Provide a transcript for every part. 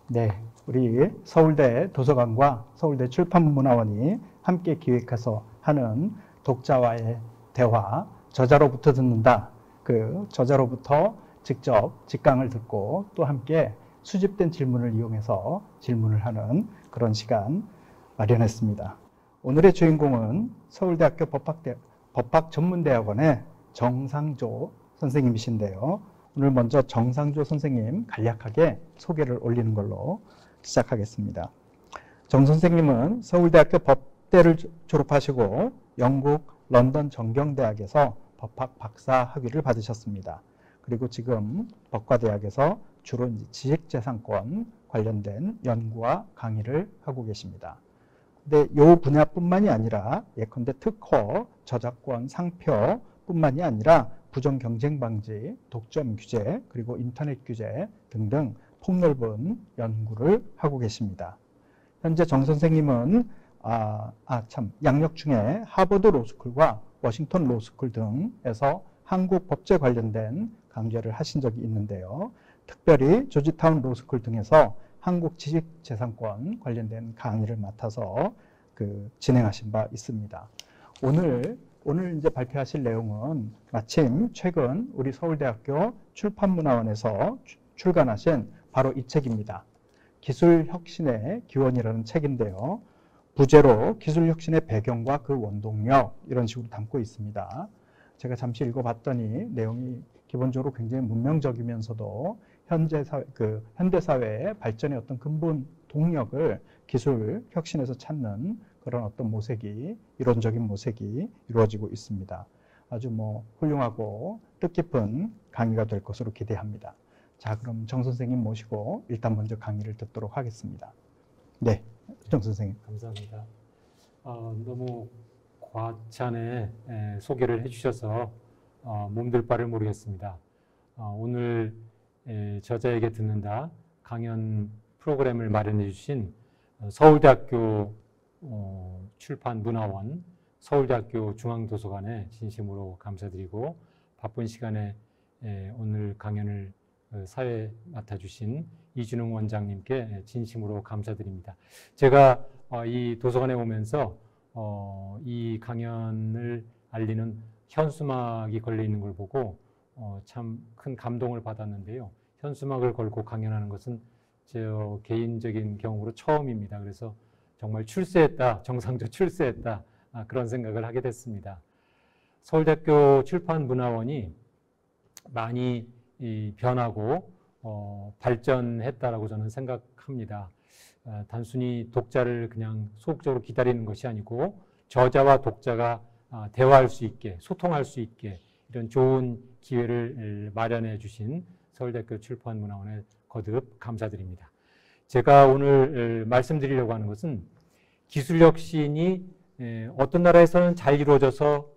네, 우리 서울대 도서관과 서울대 출판문화원이 함께 기획해서 하는 독자와의 대화, 저자로부터 듣는다. 그 저자로부터 직접 직강을 듣고 또 함께 수집된 질문을 이용해서 질문을 하는 그런 시간 마련했습니다. 오늘의 주인공은 서울대학교 법학전문대학원의 정상조 선생님이신데요. 오늘 먼저 정상조 선생님 간략하게 소개를 올리는 걸로 시작하겠습니다. 정 선생님은 서울대학교 법대를 졸업하시고 영국 런던 정경대학에서 법학 박사 학위를 받으셨습니다. 그리고 지금 법과대학에서 주로 지식재산권 관련된 연구와 강의를 하고 계십니다. 근데 이 분야뿐만이 아니라 예컨대 특허, 저작권, 상표 뿐만이 아니라 부정 경쟁 방지, 독점 규제, 그리고 인터넷 규제 등등 폭넓은 연구를 하고 계십니다. 현재 정 선생님은 양력 중에 하버드 로스쿨과 워싱턴 로스쿨 등에서 한국 법제 관련된 강좌를 하신 적이 있는데요. 특별히 조지타운 로스쿨 등에서 한국 지식재산권 관련된 강의를 맡아서 진행하신 바 있습니다. 오늘 이제 발표하실 내용은 마침 최근 우리 서울대학교 출판문화원에서 출간하신 바로 이 책입니다. 기술혁신의 기원이라는 책인데요. 부제로 기술혁신의 배경과 그 원동력 이런 식으로 담고 있습니다. 제가 잠시 읽어봤더니 내용이 기본적으로 굉장히 문명적이면서도 현대사회의 발전의 어떤 근본 동력을 기술혁신에서 찾는 그런 어떤 모색이, 이론적인 모색이 이루어지고 있습니다. 아주 훌륭하고 뜻깊은 강의가 될 것으로 기대합니다. 자, 그럼 정 선생님 모시고 일단 먼저 강의를 듣도록 하겠습니다. 네, 정 선생님. 감사합니다. 너무 과찬의 소개를 해주셔서 몸둘 바를 모르겠습니다. 오늘 저자에게 듣는다 강연 프로그램을 마련해 주신 서울대학교 출판문화원, 서울대학교 중앙도서관에 진심으로 감사드리고 바쁜 시간에 오늘 강연을 사회 맡아주신 이준웅 원장님께 진심으로 감사드립니다. 제가 이 도서관에 오면서 이 강연을 알리는 현수막이 걸려 있는 걸 보고 참 큰 감동을 받았는데요. 현수막을 걸고 강연하는 것은 제 개인적인 경우로 처음입니다. 그래서 정말 출세했다, 정상조 출세했다, 그런 생각을 하게 됐습니다. 서울대학교 출판문화원이 많이 변하고 발전했다라고 저는 생각합니다. 단순히 독자를 그냥 소극적으로 기다리는 것이 아니고 저자와 독자가 대화할 수 있게, 소통할 수 있게 이런 좋은 기회를 마련해 주신 서울대학교 출판문화원에 거듭 감사드립니다. 제가 오늘 말씀드리려고 하는 것은 기술혁신이 어떤 나라에서는 잘 이루어져서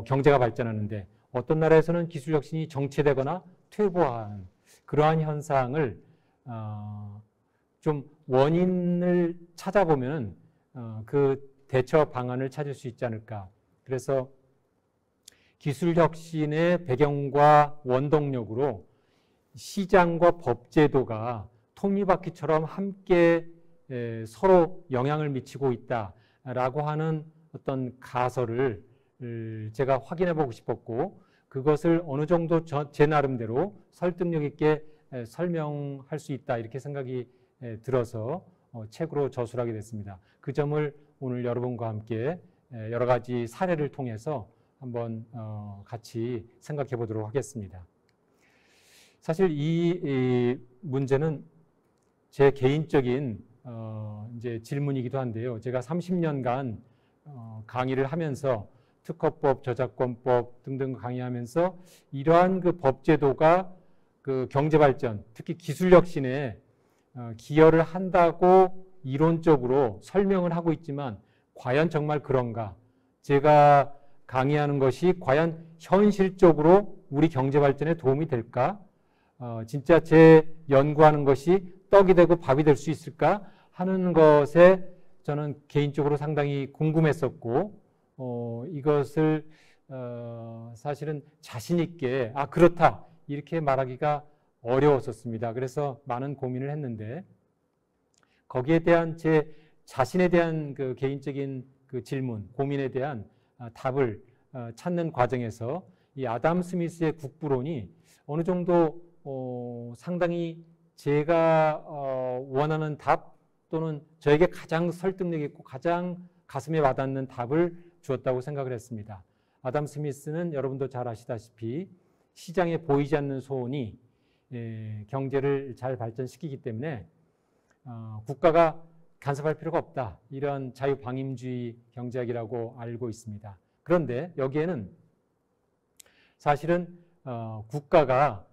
경제가 발전하는데 어떤 나라에서는 기술혁신이 정체되거나 퇴보하는 그러한 현상을 좀 원인을 찾아보면 그 대처 방안을 찾을 수 있지 않을까. 그래서 기술혁신의 배경과 원동력으로 시장과 법제도가 톱니바퀴처럼 함께 서로 영향을 미치고 있다라고 하는 어떤 가설을 제가 확인해 보고 싶었고 그것을 어느 정도 제 나름대로 설득력 있게 설명할 수 있다 이렇게 생각이 들어서 책으로 저술하게 됐습니다. 그 점을 오늘 여러분과 함께 여러 가지 사례를 통해서 한번 같이 생각해 보도록 하겠습니다. 사실 이 문제는 제 개인적인 이제 질문이기도 한데요. 제가 30년간 강의를 하면서 특허법, 저작권법 등등 강의하면서 이러한 그 법제도가 그 경제발전, 특히 기술혁신에 기여를 한다고 이론적으로 설명을 하고 있지만 과연 정말 그런가? 제가 강의하는 것이 과연 현실적으로 우리 경제발전에 도움이 될까? 진짜 제 연구하는 것이 떡이 되고 밥이 될 수 있을까 하는 것에 저는 개인적으로 상당히 궁금했었고 이것을 사실은 자신 있게 그렇다 이렇게 말하기가 어려웠었습니다. 그래서 많은 고민을 했는데 거기에 대한 제 자신에 대한 그 개인적인 그 질문, 고민에 대한 답을 찾는 과정에서 이 아담 스미스의 국부론이 어느 정도 상당히 제가 원하는 답 또는 저에게 가장 설득력 있고 가장 가슴에 와닿는 답을 주었다고 생각을 했습니다. 아담 스미스는 여러분도 잘 아시다시피 시장에 보이지 않는 소원이 경제를 잘 발전시키기 때문에 국가가 간섭할 필요가 없다. 이런 자유방임주의 경제학이라고 알고 있습니다. 그런데 여기에는 사실은 국가가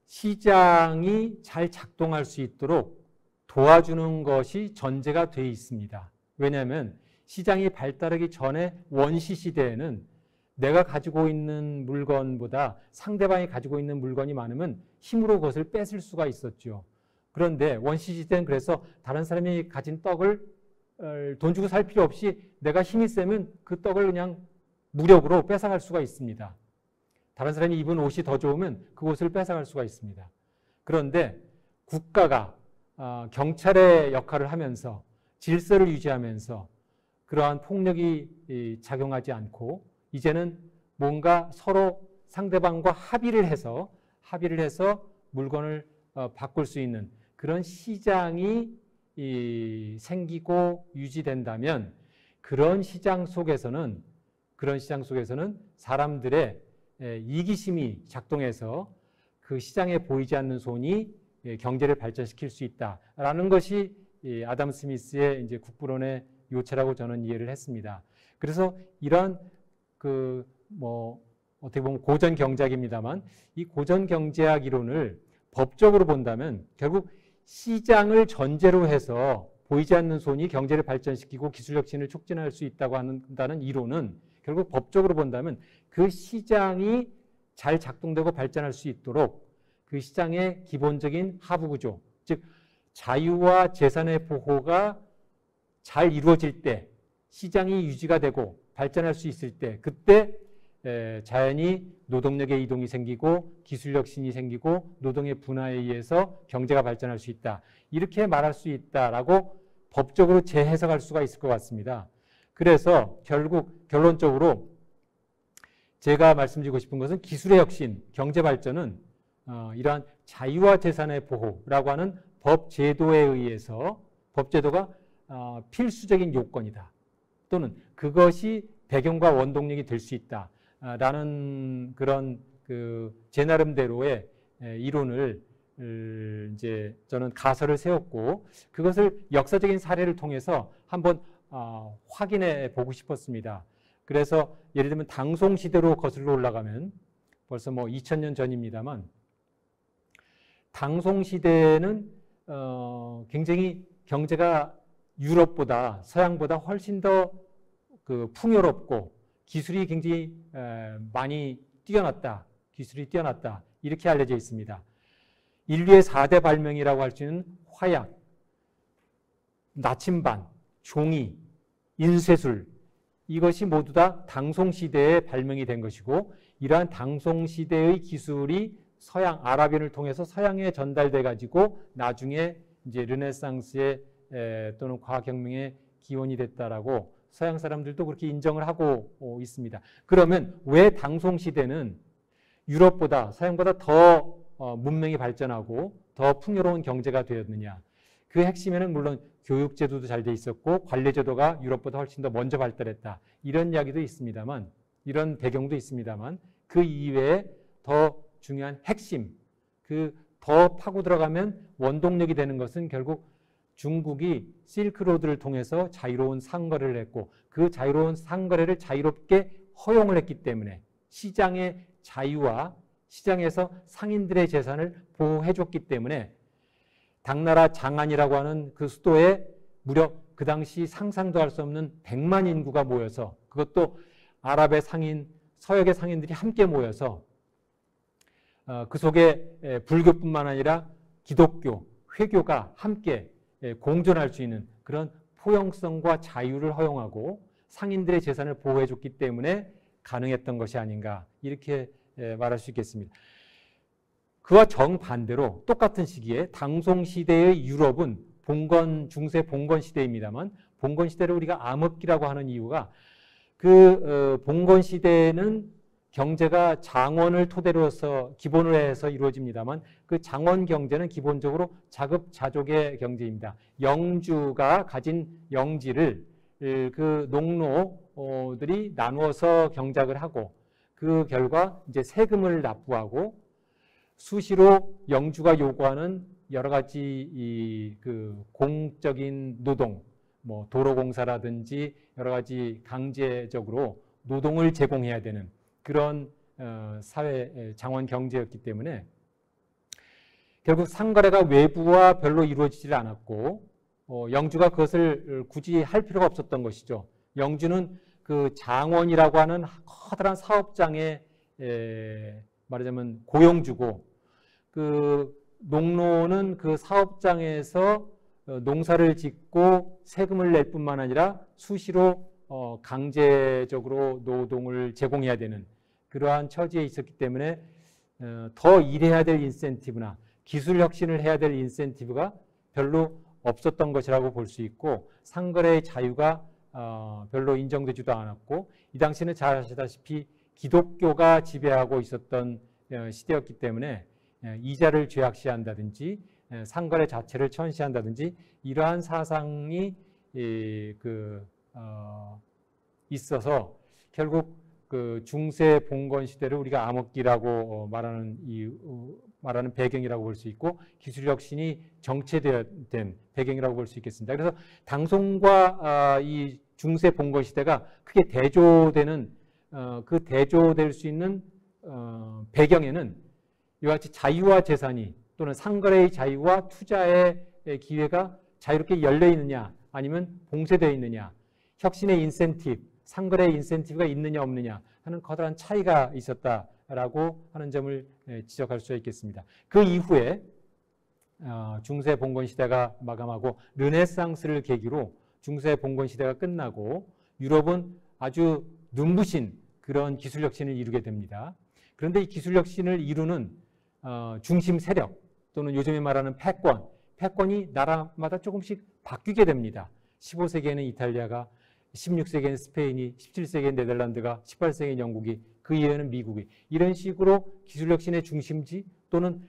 시장이 잘 작동할 수 있도록 도와주는 것이 전제가 되어 있습니다. 왜냐하면 시장이 발달하기 전에 원시 시대에는 내가 가지고 있는 물건보다 상대방이 가지고 있는 물건이 많으면 힘으로 그것을 뺏을 수가 있었죠. 그런데 원시 시대는 그래서 다른 사람이 가진 떡을 돈 주고 살 필요 없이 내가 힘이 세면 그 떡을 그냥 무력으로 뺏어갈 수가 있습니다. 다른 사람이 입은 옷이 더 좋으면 그 옷을 뺏어갈 수가 있습니다. 그런데 국가가 경찰의 역할을 하면서 질서를 유지하면서 그러한 폭력이 작용하지 않고 이제는 뭔가 서로 상대방과 합의를 해서 물건을 바꿀 수 있는 그런 시장이 생기고 유지된다면 그런 시장 속에서는 사람들의 이기심이 작동해서 그 시장에 보이지 않는 손이 경제를 발전시킬 수 있다라는 것이 아담 스미스의 이제 국부론의 요체라고 저는 이해를 했습니다. 그래서 이런 어떻게 보면 고전 경제학입니다만 이 고전 경제학 이론을 법적으로 본다면 결국 시장을 전제로 해서 보이지 않는 손이 경제를 발전시키고 기술 혁신을 촉진할 수 있다고 한다는 이론은 결국 법적으로 본다면 그 시장이 잘 작동되고 발전할 수 있도록 그 시장의 기본적인 하부 구조, 즉 자유와 재산의 보호가 잘 이루어질 때 시장이 유지가 되고 발전할 수 있을 때 그때 자연히 노동력의 이동이 생기고 기술 혁신이 생기고 노동의 분화에 의해서 경제가 발전할 수 있다. 이렇게 말할 수 있다라고 법적으로 재해석할 수가 있을 것 같습니다. 그래서 결국 결론적으로 제가 말씀드리고 싶은 것은 기술의 혁신, 경제 발전은 이러한 자유와 재산의 보호라고 하는 법 제도에 의해서 법 제도가 필수적인 요건이다. 또는 그것이 배경과 원동력이 될 수 있다라는 그런 제 나름대로의 이론을 이제 저는 가설을 세웠고 그것을 역사적인 사례를 통해서 한번 확인해 보고 싶었습니다. 그래서 예를 들면 당송 시대로 거슬러 올라가면 벌써 2000년 전입니다만 당송 시대는 굉장히 경제가 유럽보다 서양보다 훨씬 더 풍요롭고 기술이 굉장히 많이 뛰어났다. 기술이 뛰어났다. 이렇게 알려져 있습니다. 인류의 4대 발명이라고 할 수 있는 화약, 나침반, 종이, 인쇄술 이것이 모두 다 당송시대에 발명이 된 것이고 이러한 당송시대의 기술이 서양, 아랍인을 통해서 서양에 전달돼 가지고 나중에 이제 르네상스의 또는 과학혁명의 기원이 됐다라고 서양 사람들도 그렇게 인정을 하고 있습니다. 그러면 왜 당송시대는 유럽보다 서양보다 더 문명이 발전하고 더 풍요로운 경제가 되었느냐? 그 핵심에는 물론 교육제도도 잘 돼 있었고 관례제도가 유럽보다 훨씬 더 먼저 발달했다. 이런 이야기도 있습니다만 이런 배경도 있습니다만 그 이외에 더 중요한 핵심, 더 파고 들어가면 원동력이 되는 것은 결국 중국이 실크로드를 통해서 자유로운 상거래를 했고 그 자유로운 상거래를 자유롭게 허용을 했기 때문에 시장의 자유와 시장에서 상인들의 재산을 보호해줬기 때문에 당나라 장안이라고 하는 그 수도에 무려 그 당시 상상도 할 수 없는 100만 인구가 모여서 그것도 아랍의 상인, 서역의 상인들이 함께 모여서 그 속에 불교뿐만 아니라 기독교, 회교가 함께 공존할 수 있는 그런 포용성과 자유를 허용하고 상인들의 재산을 보호해줬기 때문에 가능했던 것이 아닌가 이렇게 말할 수 있겠습니다. 그와 정반대로 똑같은 시기에 당송시대의 유럽은 중세 봉건 시대입니다만 봉건 시대를 우리가 암흑기라고 하는 이유가 봉건 시대는 경제가 장원을 토대로 해서 기본으로 해서 이루어집니다만 그 장원 경제는 기본적으로 자급자족의 경제입니다. 영주가 가진 영지를 그 농노들이 나누어서 경작을 하고 그 결과 이제 세금을 납부하고 수시로 영주가 요구하는 여러 가지 그 공적인 노동, 뭐 도로공사라든지 여러 가지 강제적으로 노동을 제공해야 되는 그런 사회 장원 경제였기 때문에 결국 상거래가 외부와 별로 이루어지지 않았고 영주가 그것을 굳이 할 필요가 없었던 것이죠. 영주는 그 장원이라고 하는 커다란 사업장의 말하자면 고용주고 그 농노는 그 사업장에서 농사를 짓고 세금을 낼 뿐만 아니라 수시로 강제적으로 노동을 제공해야 되는 그러한 처지에 있었기 때문에 더 일해야 될 인센티브나 기술 혁신을 해야 될 인센티브가 별로 없었던 것이라고 볼 수 있고 상거래의 자유가 별로 인정되지도 않았고 이 당시는 잘 아시다시피 기독교가 지배하고 있었던 시대였기 때문에 이자를 죄악시한다든지 상거래 자체를 천시한다든지 이러한 사상이 있어서 결국 그 중세 봉건 시대를 우리가 암흑기라고 말하는 배경이라고 볼 수 있고 기술 혁신이 정체된 배경이라고 볼 수 있겠습니다. 그래서 당송과 이 중세 봉건 시대가 크게 대조되는 그 대조될 수 있는 배경에는 이와 같이 자유와 재산이 또는 상거래의 자유와 투자의 기회가 자유롭게 열려 있느냐 아니면 봉쇄되어 있느냐 혁신의 인센티브, 상거래의 인센티브가 있느냐 없느냐 하는 커다란 차이가 있었다라고 하는 점을 지적할 수 있겠습니다. 그 이후에 중세 봉건 시대가 마감하고 르네상스를 계기로 중세 봉건 시대가 끝나고 유럽은 아주 눈부신 그런 기술 혁신을 이루게 됩니다. 그런데 이 기술 혁신을 이루는 중심 세력 또는 요즘에 말하는 패권이 나라마다 조금씩 바뀌게 됩니다. 15세기에는 이탈리아가, 16세기에는 스페인이, 17세기에는 네덜란드가, 18세기에는 영국이, 그 이후에는 미국이 이런 식으로 기술 혁신의 중심지 또는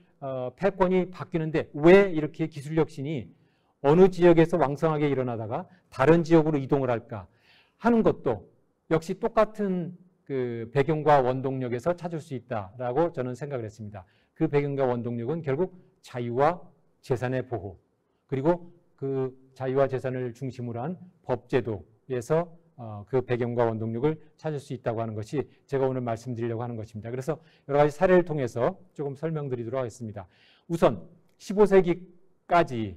패권이 바뀌는데 왜 이렇게 기술 혁신이 어느 지역에서 왕성하게 일어나다가 다른 지역으로 이동을 할까 하는 것도 역시 똑같은 그 배경과 원동력에서 찾을 수 있다라고 저는 생각을 했습니다. 그 배경과 원동력은 결국 자유와 재산의 보호 그리고 그 자유와 재산을 중심으로 한 법제도에서 그 배경과 원동력을 찾을 수 있다고 하는 것이 제가 오늘 말씀드리려고 하는 것입니다. 그래서 여러 가지 사례를 통해서 조금 설명드리도록 하겠습니다. 우선 15세기까지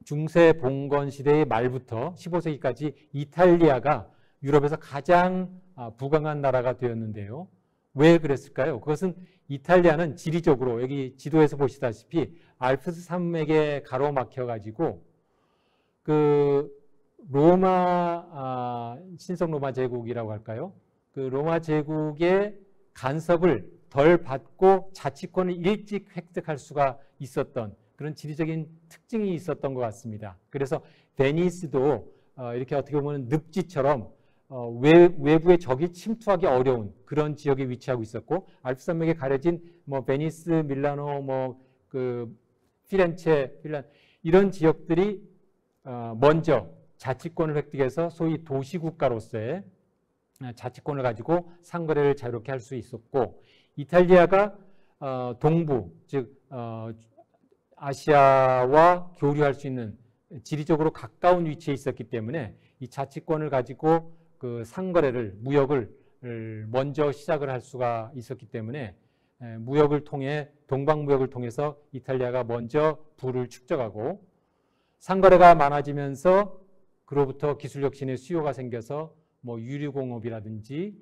중세 봉건 시대의 말부터 15세기까지 이탈리아가 유럽에서 가장 부강한 나라가 되었는데요. 왜 그랬을까요? 그것은 이탈리아는 지리적으로 여기 지도에서 보시다시피 알프스 산맥에 가로막혀 가지고 그 신성 로마 제국이라고 할까요? 그 로마 제국의 간섭을 덜 받고 자치권을 일찍 획득할 수가 있었던 그런 지리적인 특징이 있었던 것 같습니다. 그래서 베니스도 이렇게 어떻게 보면 늪지처럼 외부의 적이 침투하기 어려운 그런 지역에 위치하고 있었고 알프스 산맥에 가려진 뭐 베니스, 밀라노, 피렌체, 이런 지역들이 먼저 자치권을 획득해서 소위 도시국가로서의 자치권을 가지고 상거래를 자유롭게 할 수 있었고 이탈리아가 동부 즉 아시아와 교류할 수 있는 지리적으로 가까운 위치에 있었기 때문에 이 자치권을 가지고 그 상거래를 무역을 먼저 시작을 할 수가 있었기 때문에 무역을 통해 동방무역을 통해서 이탈리아가 먼저 부를 축적하고 상거래가 많아지면서 그로부터 기술혁신의 수요가 생겨서 뭐 유류공업이라든지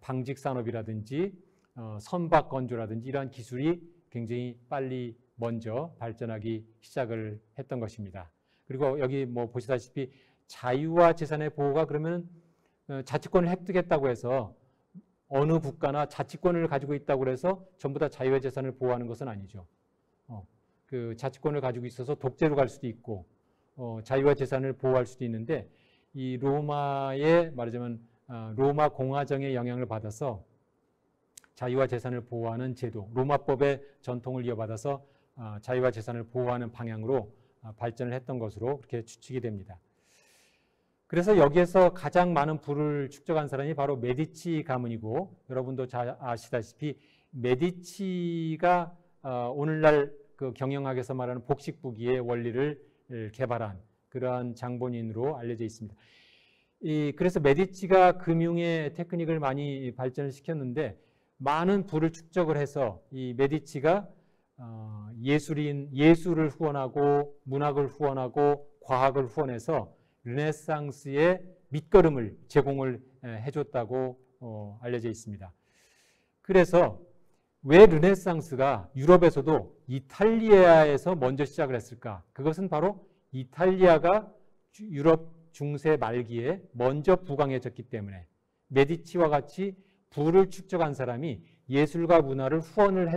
방직산업이라든지 선박건조라든지 이러한 기술이 굉장히 빨리 먼저 발전하기 시작을 했던 것입니다. 그리고 여기 뭐 보시다시피 자유와 재산의 보호가 그러면 자치권을 획득했다고 해서 어느 국가나 자치권을 가지고 있다고 해서 전부 다 자유와 재산을 보호하는 것은 아니죠. 그 자치권을 가지고 있어서 독재로 갈 수도 있고 자유와 재산을 보호할 수도 있는데 이 로마의 말하자면 로마 공화정의 영향을 받아서 자유와 재산을 보호하는 제도, 로마법의 전통을 이어받아서 자유와 재산을 보호하는 방향으로 발전을 했던 것으로 그렇게 추측이 됩니다. 그래서 여기에서 가장 많은 부를 축적한 사람이 바로 메디치 가문이고 여러분도 잘 아시다시피 메디치가 오늘날 그 경영학에서 말하는 복식부기의 원리를 개발한 그러한 장본인으로 알려져 있습니다. 그래서 메디치가 금융의 테크닉을 많이 발전을 시켰는데 많은 부를 축적을 해서 이 메디치가 예술을 후원하고 문학을 후원하고 과학을 후원해서 르네상스의 밑거름을 제공을 해줬다고 알려져 있습니다. 그래서 왜 르네상스가 유럽에서도 이탈리아에서 먼저 시작을 했을까? 그것은 바로 이탈리아가 유럽 중세 말기에 먼저 부강해졌기 때문에 메디치와 같이 부를 축적한 사람이 예술과 문화를 후원을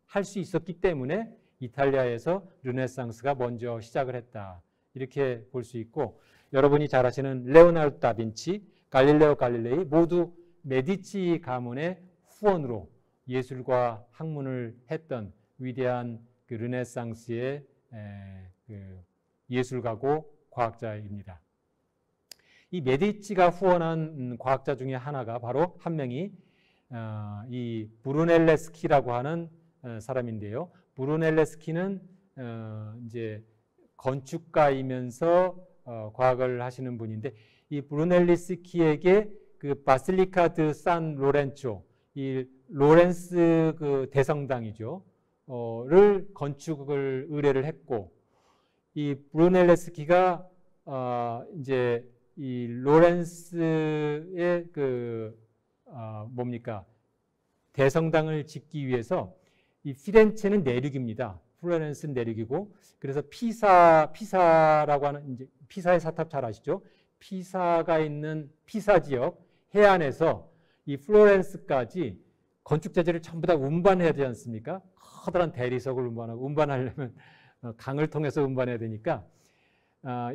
할 수 있었기 때문에 이탈리아에서 르네상스가 먼저 시작을 했다. 이렇게 볼 수 있고 여러분이 잘 아시는 레오나르도 다빈치, 갈릴레오 갈릴레이 모두 메디치 가문의 후원으로 예술과 학문을 했던 위대한 그 르네상스의 그 예술가고 과학자입니다. 이 메디치가 후원한 과학자 중에 하나가 바로 한 명이 이 브루넬레스키라고 하는 사람인데요. 브루넬레스키는 이제 건축가이면서 과학을 하시는 분인데 이 브루넬레스키에게 그 바실리카 드 산 로렌초, 이 로렌스 그 대성당이죠. 를 건축을 의뢰를 했고 이 브루넬레스키가 이제 이 로렌스의 그 뭡니까 대성당을 짓기 위해서 이 피렌체는 내륙입니다. 플로렌스는 내륙이고 그래서 피사라고 하는 이제 피사의 사탑 잘 아시죠? 피사가 있는 피사 지역 해안에서 이 플로렌스까지 건축 자재를 전부 다 운반해야 되지 않습니까? 커다란 대리석을 운반하고 운반하려면 강을 통해서 운반해야 되니까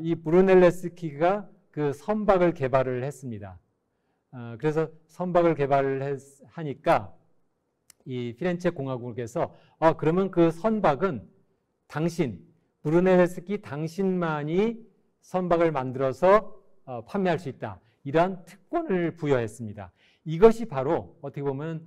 이 브루넬레스키가 그 선박을 개발을 했습니다. 그래서 선박을 개발을 하니까 이 피렌체 공화국에서 그러면 그 선박은 브루넬레스키 당신만이 선박을 만들어서 판매할 수 있다. 이러한 특권을 부여했습니다. 이것이 바로 어떻게 보면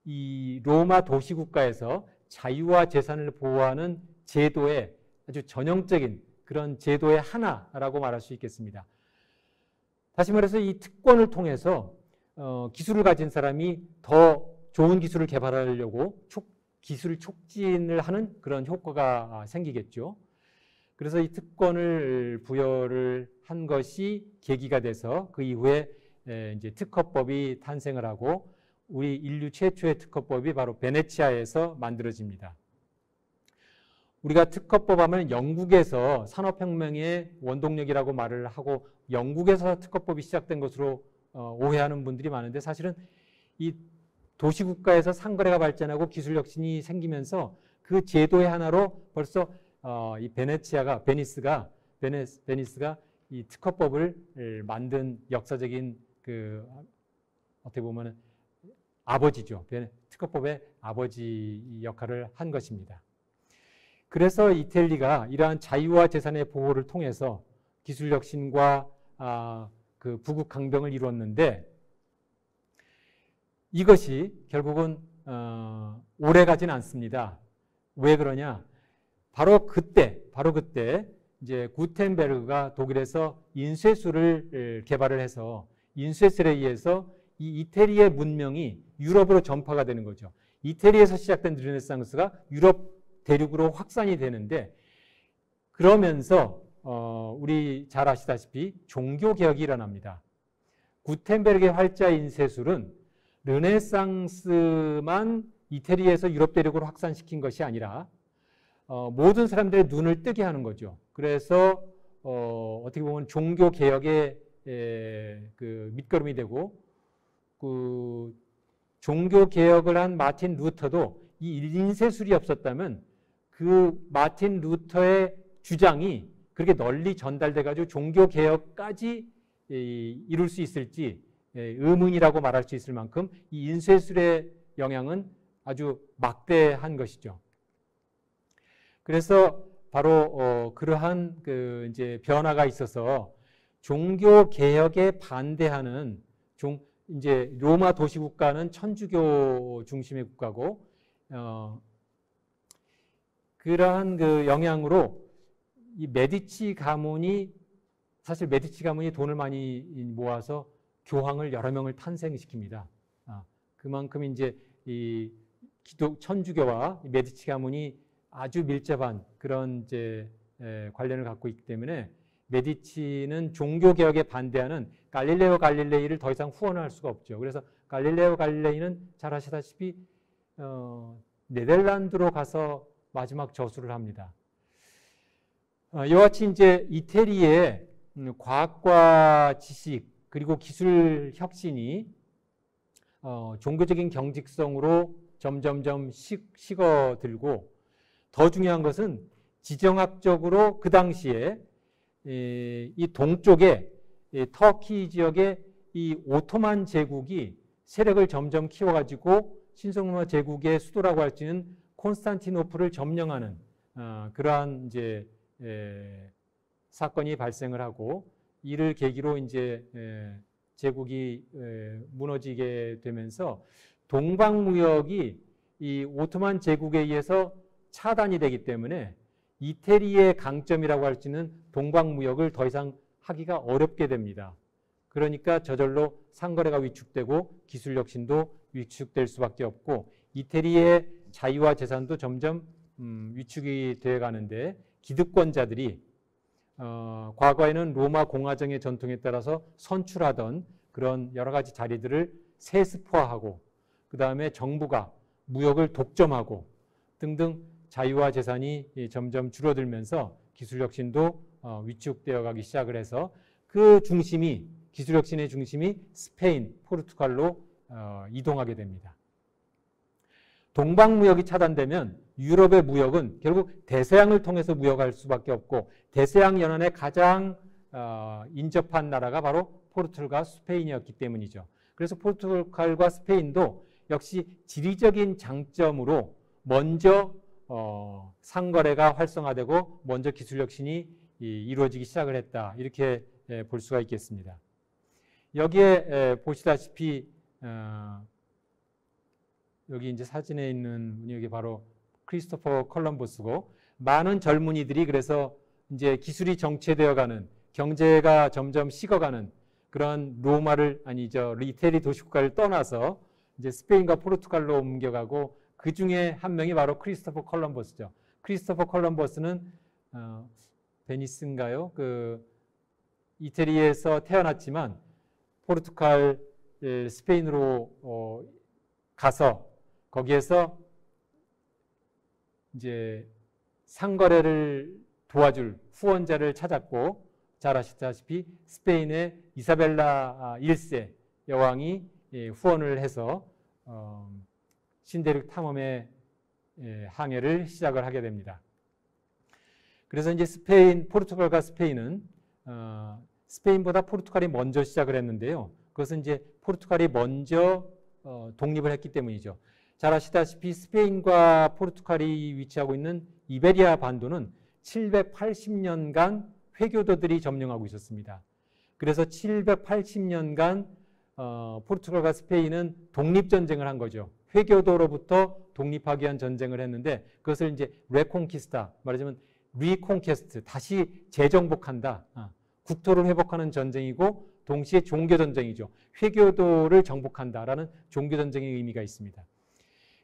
이 로마 도시국가에서 자유와 재산을 보호하는 제도의 아주 전형적인 그런 제도의 하나라고 말할 수 있겠습니다. 다시 말해서 이 특권을 통해서 기술을 가진 사람이 더 좋은 기술을 개발하려고 기술 촉진을 하는 그런 효과가 생기겠죠. 그래서 이 특권을 부여를 한 것이 계기가 돼서 그 이후에 이제 특허법이 탄생을 하고 우리 인류 최초의 특허법이 바로 베네치아에서 만들어집니다. 우리가 특허법 하면 영국에서 산업혁명의 원동력이라고 말을 하고 영국에서 특허법이 시작된 것으로 오해하는 분들이 많은데 사실은 이 도시국가에서 상거래가 발전하고 기술 혁신이 생기면서 그 제도의 하나로 벌써 이 베니스가 이 특허법을 만든 역사적인 그 어떻게 보면 아버지죠. 특허법의 아버지 역할을 한 것입니다. 그래서 이탈리아가 이러한 자유와 재산의 보호를 통해서 기술 혁신과 그 부국 강병을 이루었는데 이것이 결국은 오래 가진 않습니다. 왜 그러냐? 바로 그때 이제 구텐베르그가 독일에서 인쇄술을 개발을 해서 인쇄술에 의해서 이 이태리의 문명이 유럽으로 전파가 되는 거죠. 이태리에서 시작된 르네상스가 유럽 대륙으로 확산이 되는데 그러면서 우리 잘 아시다시피 종교개혁이 일어납니다. 구텐베르그의 활자 인쇄술은 르네상스만 이태리에서 유럽 대륙으로 확산시킨 것이 아니라 모든 사람들의 눈을 뜨게 하는 거죠. 그래서 어떻게 보면 종교개혁의 그 밑거름이 되고 그 종교개혁을 한 마틴 루터도 이 인쇄술이 없었다면 그 마틴 루터의 주장이 그렇게 널리 전달돼 가지고 종교 개혁까지 이룰 수 있을지 의문이라고 말할 수 있을 만큼 이 인쇄술의 영향은 아주 막대한 것이죠. 그래서 바로 그러한 그 이제 변화가 있어서 종교 개혁에 반대하는 이제 로마 도시 국가는 천주교 중심의 국가고 그러한 그 영향으로 이 메디치 가문이 사실 메디치 가문이 돈을 많이 모아서 교황을 여러 명을 탄생시킵니다. 그만큼 이제 이 천주교와 메디치 가문이 아주 밀접한 그런 이제 관련을 갖고 있기 때문에 메디치는 종교 개혁에 반대하는 갈릴레오 갈릴레이를 더 이상 후원할 수가 없죠. 그래서 갈릴레오 갈릴레이는 잘 아시다시피 네덜란드로 가서 마지막 저수를 합니다. 이와 같이 이제 이태리의 과학과 지식 그리고 기술 혁신이 종교적인 경직성으로 점점점 식어들고 더 중요한 것은 지정학적으로 그 당시에 이 동쪽에 터키 지역에 이 오토만 제국이 세력을 점점 키워가지고 신성로마 제국의 수도라고 할 수 있는 콘스탄티노플을 점령하는 그러한 이제 사건이 발생을 하고 이를 계기로 이제 제국이 무너지게 되면서 동방무역이 이 오토만 제국에 의해서 차단이 되기 때문에 이태리의 강점이라고 할 수 있는 동방무역을 더 이상 하기가 어렵게 됩니다. 그러니까 저절로 상거래가 위축되고 기술 혁신도 위축될 수밖에 없고 이태리의 자유와 재산도 점점 위축이 되어 가는데 기득권자들이 과거에는 로마 공화정의 전통에 따라서 선출하던 그런 여러 가지 자리들을 세습화하고 그 다음에 정부가 무역을 독점하고 등등 자유와 재산이 점점 줄어들면서 기술 혁신도 위축되어 가기 시작을 해서 그 중심이 기술 혁신의 중심이 스페인, 포르투갈로 이동하게 됩니다. 동방무역이 차단되면 유럽의 무역은 결국 대서양을 통해서 무역할 수밖에 없고 대서양 연안에 가장 인접한 나라가 바로 포르투갈과 스페인이었기 때문이죠. 그래서 포르투갈과 스페인도 역시 지리적인 장점으로 먼저 상거래가 활성화되고 먼저 기술 혁신이 이루어지기 시작을 했다. 이렇게 볼 수가 있겠습니다. 여기에 보시다시피 여기 이제 사진에 있는 분이 여기 바로 크리스토퍼 콜럼버스고 많은 젊은이들이 그래서 이제 기술이 정체되어가는 경제가 점점 식어가는 그런 로마를 아니죠 이태리 도시국가를 떠나서 이제 스페인과 포르투갈로 옮겨가고 그 중에 한 명이 바로 크리스토퍼 콜럼버스죠. 크리스토퍼 콜럼버스는 베니스인가요? 그 이태리에서 태어났지만 포르투갈, 스페인으로 가서 거기에서 이제 상거래를 도와줄 후원자를 찾았고 잘 아시다시피 스페인의 이사벨라 1세 여왕이 후원을 해서 신대륙 탐험의 항해를 시작을 하게 됩니다. 그래서 이제 포르투갈과 스페인은 스페인보다 포르투갈이 먼저 시작을 했는데요. 그것은 이제 포르투갈이 먼저 독립을 했기 때문이죠. 잘 아시다시피 스페인과 포르투갈이 위치하고 있는 이베리아 반도는 780년간 회교도들이 점령하고 있었습니다. 그래서 780년간 포르투갈과 스페인은 독립전쟁을 한 거죠. 회교도로부터 독립하기 위한 전쟁을 했는데 그것을 이제 레콘키스타, 말하자면 리콘퀘스트, 다시 재정복한다. 국토를 회복하는 전쟁이고 동시에 종교전쟁이죠. 회교도를 정복한다라는 종교전쟁의 의미가 있습니다.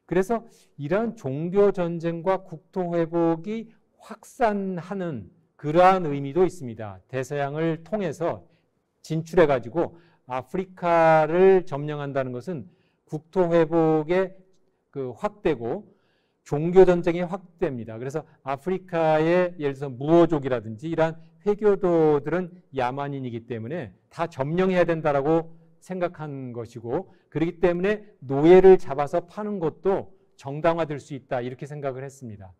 그래서 이러한 종교전쟁과 국토회복이 확산하는 그러한 의미도 있습니다. 대서양을 통해서 진출해가지고 아프리카를 점령한다는 것은 국토회복의 그 확대고 종교전쟁의 확대입니다. 그래서 아프리카의 예를 들어서 무어족이라든지 이러한 회교도들은 야만인이기 때문에 다 점령해야 된다라고 생각한 것이고 그렇기 때문에 노예를 잡아서 파는 것도 정당화될 수 있다 이렇게 생각을 했습니다.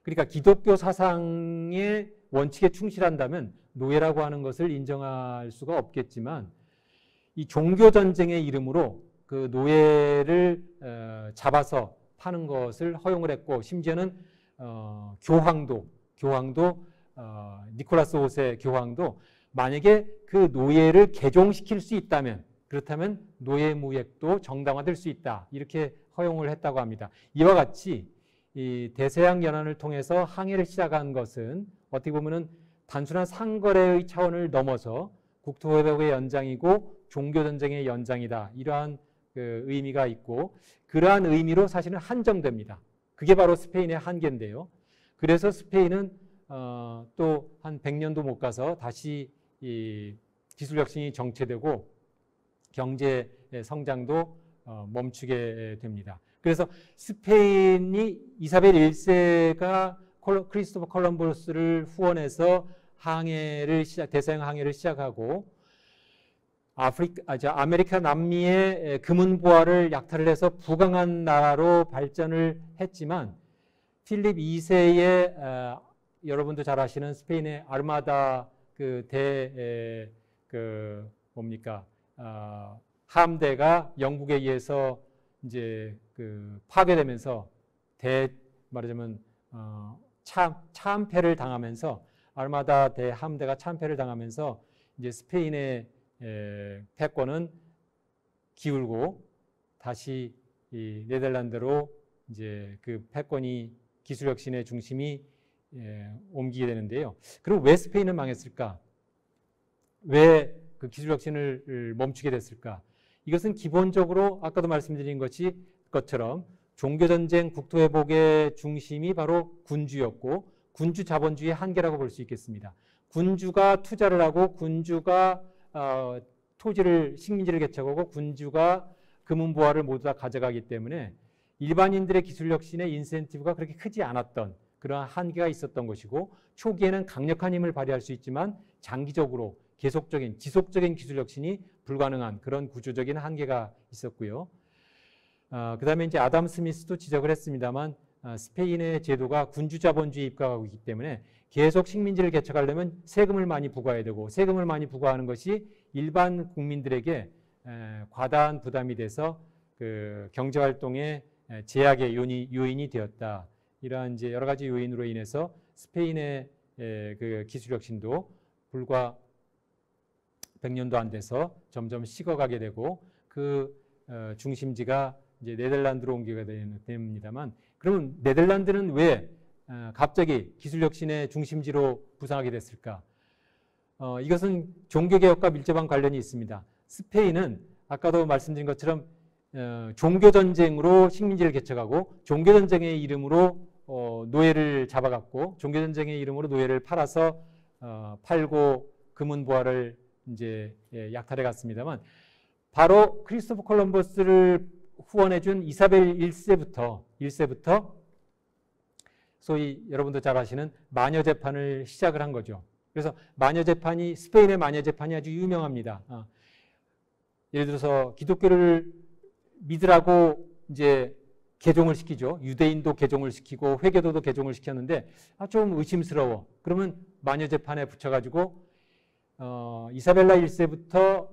그러니까 기독교 사상의 원칙에 충실한다면 노예라고 하는 것을 인정할 수가 없겠지만 이 종교전쟁의 이름으로 그 노예를 잡아서 파는 것을 허용을 했고 심지어는 교황도 니콜라스 5세 교황도 만약에 그 노예를 개종시킬 수 있다면 그렇다면 노예 무역도 정당화될 수 있다 이렇게 허용을 했다고 합니다. 이와 같이 이 대서양 연안을 통해서 항해를 시작한 것은 어떻게 보면은 단순한 상거래의 차원을 넘어서 국토회복의 연장이고 종교전쟁의 연장이다 이러한 그 의미가 있고 그러한 의미로 사실은 한정됩니다. 그게 바로 스페인의 한계인데요. 그래서 스페인은 또 한 100년도 못 가서 다시 이 기술혁신이 정체되고 경제 성장도 멈추게 됩니다. 그래서 스페인이 이사벨 1세가 크리스토퍼 콜럼버스를 후원해서 대서양 항해를 시작하고 아메리카 남미의 금은보화를 약탈을 해서 부강한 나라로 발전을 했지만 필립 2세의 여러분도 잘 아시는 스페인의 아르마다 함대가 영국에 의해서 이제 파괴되면서 말하자면 참패를 당하면서 아르마다 대함대가 참패를 당하면서 이제 스페인의 패권은 기울고 다시 이 네덜란드로 이제 그 패권이 기술혁신의 중심이 옮기게 되는데요. 그럼 왜 스페인은 망했을까? 왜 그 기술혁신을 멈추게 됐을까? 이것은 기본적으로 아까도 말씀드린 것처럼 종교전쟁, 국토회복의 중심이 바로 군주였고 군주 자본주의의 한계라고 볼 수 있겠습니다. 군주가 투자를 하고 군주가 식민지를 개척하고 군주가 금은보화를 모두 다 가져가기 때문에 일반인들의 기술혁신의 인센티브가 그렇게 크지 않았던 그러한 한계가 있었던 것이고 초기에는 강력한 힘을 발휘할 수 있지만 장기적으로 지속적인 기술혁신이 불가능한 그런 구조적인 한계가 있었고요. 그 다음에 이제 아담 스미스도 지적을 했습니다만 스페인의 제도가 군주자본주의에 입각하고 있기 때문에 계속 식민지를 개척하려면 세금을 많이 부과해야 되고 세금을 많이 부과하는 것이 일반 국민들에게 과다한 부담이 돼서 그 경제활동의 제약의 요인이 되었다. 이러한 이제 여러 가지 요인으로 인해서 스페인의 그 기술혁신도 불과 100년도 안 돼서 점점 식어가게 되고 그 중심지가 이제 네덜란드로 옮기게 됩니다만 그러면 네덜란드는 왜 갑자기 기술혁신의 중심지로 부상하게 됐을까? 이것은 종교개혁과 밀접한 관련이 있습니다. 스페인은 아까도 말씀드린 것처럼 종교전쟁으로 식민지를 개척하고 종교전쟁의 이름으로 노예를 잡아갔고 종교전쟁의 이름으로 노예를 팔고 금은보화를 이제 약탈해 갔습니다만 바로 크리스토퍼 콜럼버스를 후원해준 이사벨 1세부터 소위 여러분도 잘 아시는 마녀재판을 시작을 한 거죠. 그래서 스페인의 마녀재판이 아주 유명합니다. 예를 들어서 기독교를 믿으라고 이제 개종을 시키죠. 유대인도 개종을 시키고 회계도도 개종을 시켰는데 좀 의심스러워. 그러면 마녀재판에 붙여가지고 이사벨라 1세부터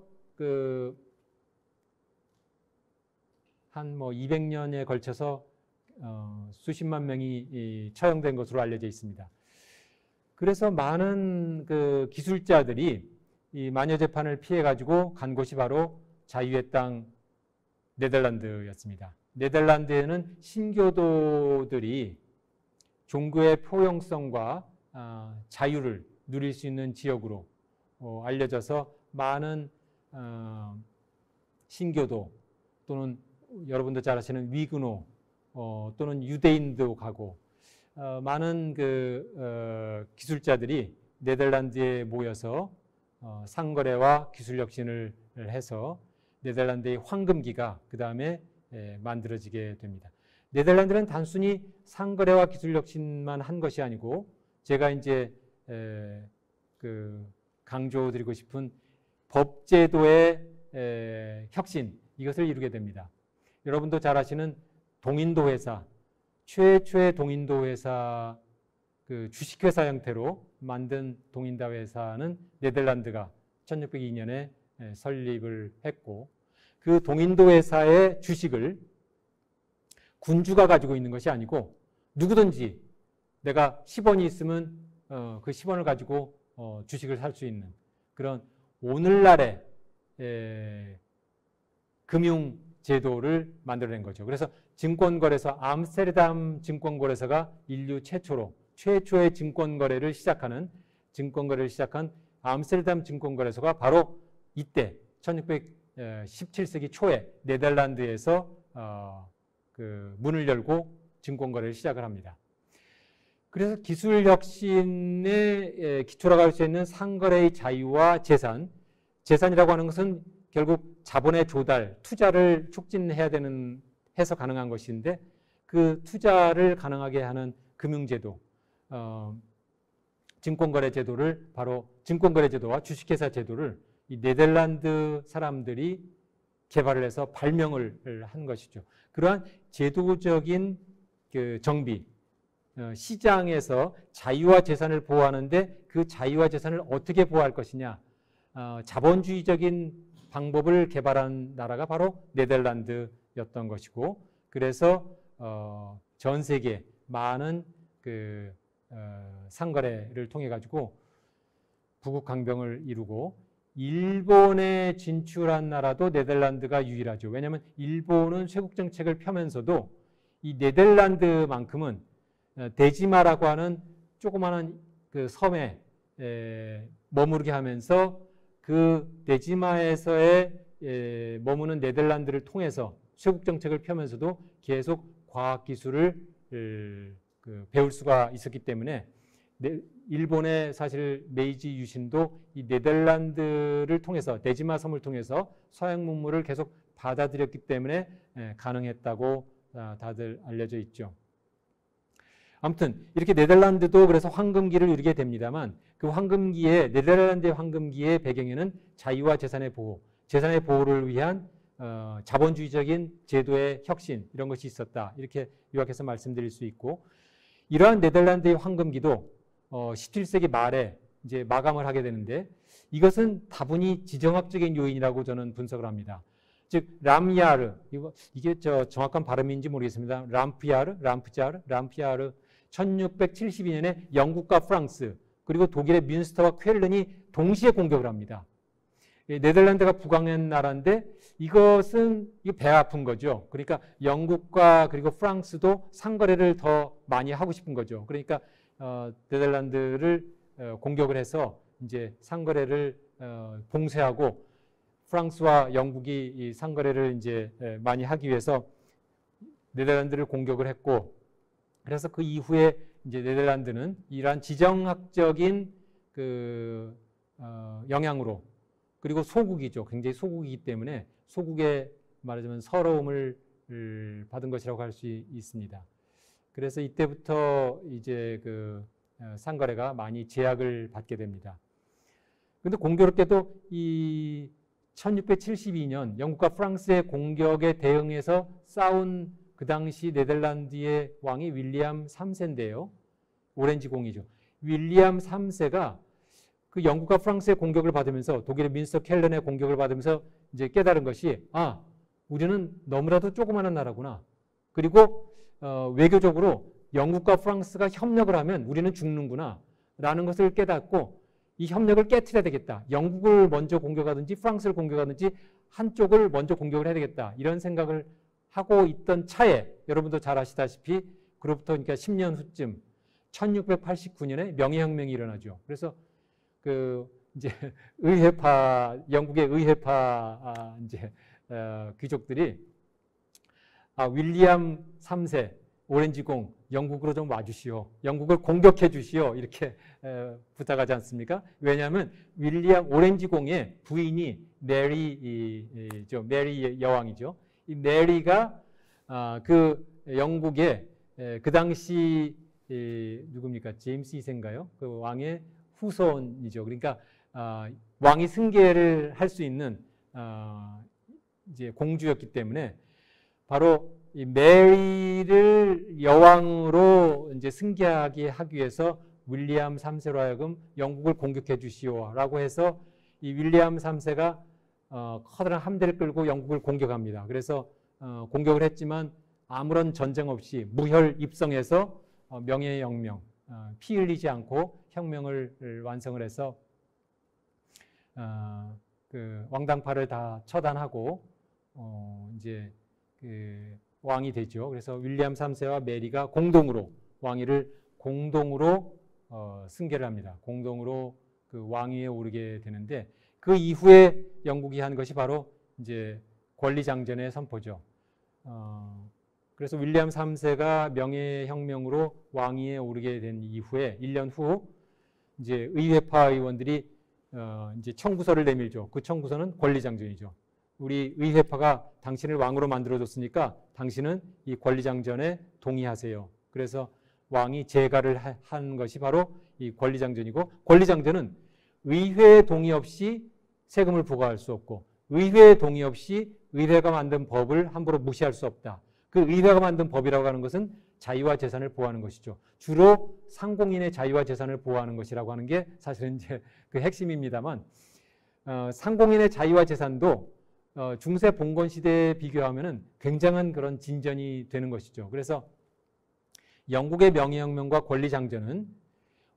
한 200년에 걸쳐서 수십만 명이 처형된 것으로 알려져 있습니다. 그래서 많은 그 기술자들이 이 마녀재판을 피해가지고 간 곳이 바로 자유의 땅 네덜란드였습니다. 네덜란드에는 신교도들이 종교의 포용성과 자유를 누릴 수 있는 지역으로 알려져서 많은 신교도 또는 여러분도 잘 아시는 위그노 또는 유대인도 가고 많은 기술자들이 네덜란드에 모여서 상거래와 기술혁신을 해서 네덜란드의 황금기가 그 다음에 만들어지게 됩니다. 네덜란드는 단순히 상거래와 기술혁신만 한 것이 아니고 제가 이제 강조드리고 싶은 법제도의 혁신 이것을 이루게 됩니다. 여러분도 잘 아시는 동인도 회사, 최초의 동인도 회사, 그 주식회사 형태로 만든 동인도 회사는 네덜란드가 1602년에 설립을 했고, 그 동인도 회사의 주식을 군주가 가지고 있는 것이 아니고 누구든지 내가 10원이 있으면 그 10원을 가지고 주식을 살 수 있는 그런 오늘날의 금융 제도를 만들어낸 거죠. 그래서 증권거래소, 암스테르담 증권거래소가 인류 최초의 증권거래를 시작한 암스테르담 증권거래소가 바로 이때 1617세기 초에 네덜란드에서 그 문을 열고 증권거래를 시작을 합니다. 그래서 기술혁신의 기초라고 할 수 있는 상거래의 자유와 재산이라고 하는 것은 결국 자본의 조달, 투자를 촉진해야 해서 가능한 것인데, 그 투자를 가능하게 하는 금융제도, 증권거래제도를 바로 증권거래제도와 주식회사 제도를 이 네덜란드 사람들이 개발을 해서 발명을 한 것이죠. 그러한 제도적인 그 정비, 시장에서 자유와 재산을 보호하는데 그 자유와 재산을 어떻게 보호할 것이냐, 자본주의적인 방법을 개발한 나라가 바로 네덜란드였던 것이고, 그래서 전 세계 많은 그 상거래를 통해 가지고 부국 강병을 이루고, 일본에 진출한 나라도 네덜란드가 유일하죠. 왜냐하면 일본은 쇄국 정책을 펴면서도 이 네덜란드만큼은 데지마라고 하는 조그마한 그 섬에 머무르게 하면서 그 데지마에서의 머무는 네덜란드를 통해서 쇄국 정책을 펴면서도 계속 과학 기술을 배울 수가 있었기 때문에 일본의 사실 메이지 유신도 이 네덜란드를 통해서, 데지마 섬을 통해서 서양 문물을 계속 받아들였기 때문에 가능했다고 다들 알려져 있죠. 아무튼 이렇게 네덜란드도 그래서 황금기를 누리게 됩니다만, 그 황금기에, 네덜란드의 황금기의 배경에는 자유와 재산의 보호, 재산의 보호를 위한 자본주의적인 제도의 혁신, 이런 것이 있었다, 이렇게 요약해서 말씀드릴 수 있고, 이러한 네덜란드의 황금기도 17세기 말에 이제 마감을 하게 되는데, 이것은 다분히 지정학적인 요인이라고 저는 분석을 합니다. 즉 람야르, 이게 정확한 발음인지 모르겠습니다. 람피아르 1672년에 영국과 프랑스 그리고 독일의 뮌스터와 쾰른이 동시에 공격을 합니다. 네덜란드가 북왕한 나라인데 이것은 배 아픈 거죠. 그러니까 영국과 그리고 프랑스도 상거래를 더 많이 하고 싶은 거죠. 그러니까 네덜란드를 공격을 해서 이제 상거래를 봉쇄하고, 프랑스와 영국이 이 상거래를 이제 많이 하기 위해서 네덜란드를 공격을 했고, 그래서 그 이후에 이제 네덜란드는 이러한 지정학적인 그 영향으로, 그리고 소국이죠. 굉장히 소국이기 때문에 소국의 말하자면 서러움을 받은 것이라고 할 수 있습니다. 그래서 이때부터 이제 그 상거래가 많이 제약을 받게 됩니다. 그런데 공교롭게도 이 1672년 영국과 프랑스의 공격에 대응해서 싸운 그 당시 네덜란드의 왕이 윌리엄 3세인데요. 오렌지 공이죠. 윌리엄 3세가 그 영국과 프랑스의 공격을 받으면서, 독일의 뮌스터 켈른의 공격을 받으면서 이제 깨달은 것이, 우리는 너무나도 조그마한 나라구나. 그리고 외교적으로 영국과 프랑스가 협력을 하면 우리는 죽는구나 라는 것을 깨닫고, 이 협력을 깨트려야 되겠다. 영국을 먼저 공격하든지 프랑스를 공격하든지 한쪽을 먼저 공격을 해야 되겠다. 이런 생각을 하고 있던 차에, 여러분도 잘 아시다시피 그로부터 그러니까 10년 후쯤 1689년에 명예혁명이 일어나죠. 그래서 그 이제 영국의 의회파 이제 귀족들이 윌리엄 3세 오렌지공 영국으로 좀 와주시오, 영국을 공격해 주시오, 이렇게 부탁하지 않습니까? 왜냐하면 윌리엄 오렌지공의 부인이 메리죠, 메리 여왕이죠. 이 메리가 그 영국의 그 당시 누굽니까? 제임스 2세인가요? 그 왕의 후손이죠. 그러니까 왕이 승계를 할 수 있는 이제 공주였기 때문에 바로 이 메리를 여왕으로 이제 승계하게 하기 위해서 윌리엄 3세로 하여금 영국을 공격해 주시오라고 해서 이 윌리엄 3세가 커다란 함대를 끌고 영국을 공격합니다. 그래서 공격을 했지만 아무런 전쟁 없이 무혈 입성해서 명예혁명, 피 흘리지 않고 혁명을 완성을 해서 그 왕당파를 다 처단하고 이제 그 왕이 되죠. 그래서 윌리엄 3세와 메리가 공동으로 왕위를 공동으로 승계를 합니다. 공동으로 그 왕위에 오르게 되는데 그 이후에 영국이 한 것이 바로 이제 권리장전의 선포죠. 그래서 윌리엄 3세가 명예혁명으로 왕위에 오르게 된 이후에 1년 후 이제 의회파 의원들이 이제 청구서를 내밀죠. 그 청구서는 권리장전이죠. 우리 의회파가 당신을 왕으로 만들어줬으니까 당신은 이 권리장전에 동의하세요. 그래서 왕이 재가를 한 것이 바로 이 권리장전이고, 권리장전은 의회의 동의 없이 세금을 부과할 수 없고 의회의 동의 없이 의회가 만든 법을 함부로 무시할 수 없다. 그 의회가 만든 법이라고 하는 것은 자유와 재산을 보호하는 것이죠. 주로 상공인의 자유와 재산을 보호하는 것이라고 하는 게 사실은 이제 그 핵심입니다만, 상공인의 자유와 재산도 중세 봉건 시대에 비교하면은 굉장한 그런 진전이 되는 것이죠. 그래서 영국의 명예혁명과 권리장전은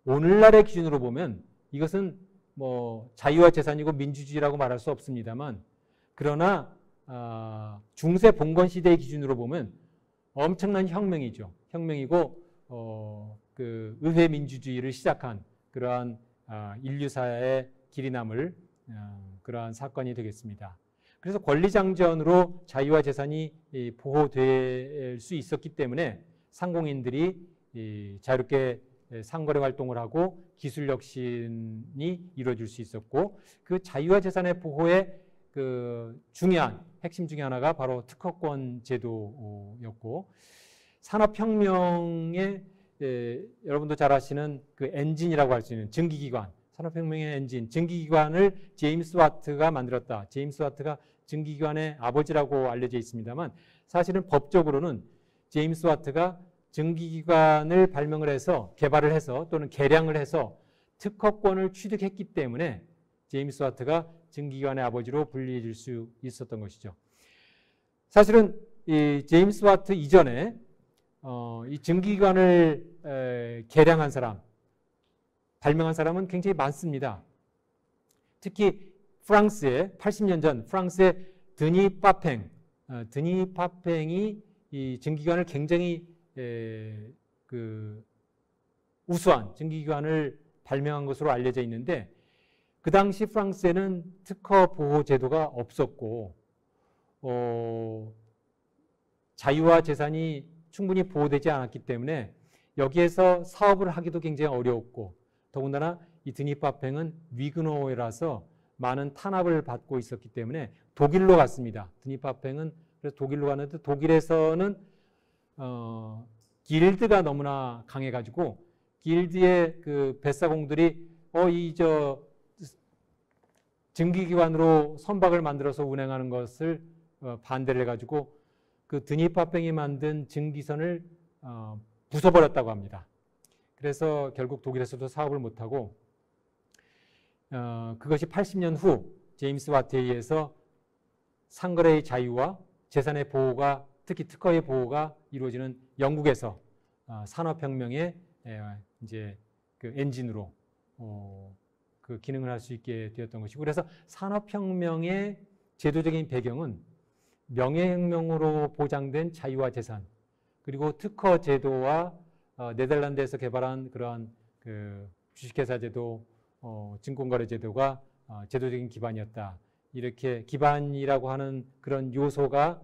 오늘날의 기준으로 보면 이것은 뭐 자유와 재산이고 민주주의라고 말할 수 없습니다만, 그러나 중세 봉건 시대의 기준으로 보면 엄청난 혁명이죠. 혁명이고 그 의회 민주주의를 시작한 그러한 인류사의 길이 남을 그러한 사건이 되겠습니다. 그래서 권리장전으로 자유와 재산이 보호될 수 있었기 때문에 상공인들이 자유롭게 상거래 활동을 하고 기술 혁신이 이루어질 수 있었고, 그 자유와 재산의 보호의 그 중요한 핵심 중에 하나가 바로 특허권 제도였고, 산업혁명의 여러분도 잘 아시는 그 엔진이라고 할 수 있는 증기기관, 산업혁명의 엔진, 증기기관을 제임스 와트가 만들었다. 제임스 와트가 증기기관의 아버지라고 알려져 있습니다만, 사실은 법적으로는 제임스 와트가 증기기관을 발명을 해서 개발을 해서 또는 개량을 해서 특허권을 취득했기 때문에 제임스 와트가 증기기관의 아버지로 불리해질 수 있었던 것이죠. 사실은 이 제임스 와트 이전에 이 증기기관을 개량한 사람, 발명한 사람은 굉장히 많습니다. 특히 프랑스의 80년 전 프랑스의 드니 파팽, 드니 파팽이 이 증기기관을 굉장히 그 우수한 증기기관을 발명한 것으로 알려져 있는데, 그 당시 프랑스에는 특허 보호 제도가 없었고 자유와 재산이 충분히 보호되지 않았기 때문에 여기에서 사업을 하기도 굉장히 어려웠고, 더군다나 이 드니 파팽은 위그노어라서 많은 탄압을 받고 있었기 때문에 독일로 갔습니다. 드니 파팽은 그래서 독일로 갔는데, 독일에서는 길드가 너무나 강해가지고 길드의 그 뱃사공들이 증기기관으로 선박을 만들어서 운행하는 것을 반대를 해가지고 그 드니 파팽이 만든 증기선을 부숴버렸다고 합니다. 그래서 결국 독일에서도 사업을 못하고 그것이 80년 후 제임스 와트에 의해서 상거래의 자유와 재산의 보호가, 특히 특허의 보호가 이루어지는 영국에서 산업혁명의 이제 그 엔진으로 그 기능을 할 수 있게 되었던 것이고, 그래서 산업혁명의 제도적인 배경은 명예혁명으로 보장된 자유와 재산, 그리고 특허 제도와 네덜란드에서 개발한 그러한 그 주식회사 제도, 증권거래 제도가 제도적인 기반이었다. 이렇게 기반이라고 하는 그런 요소가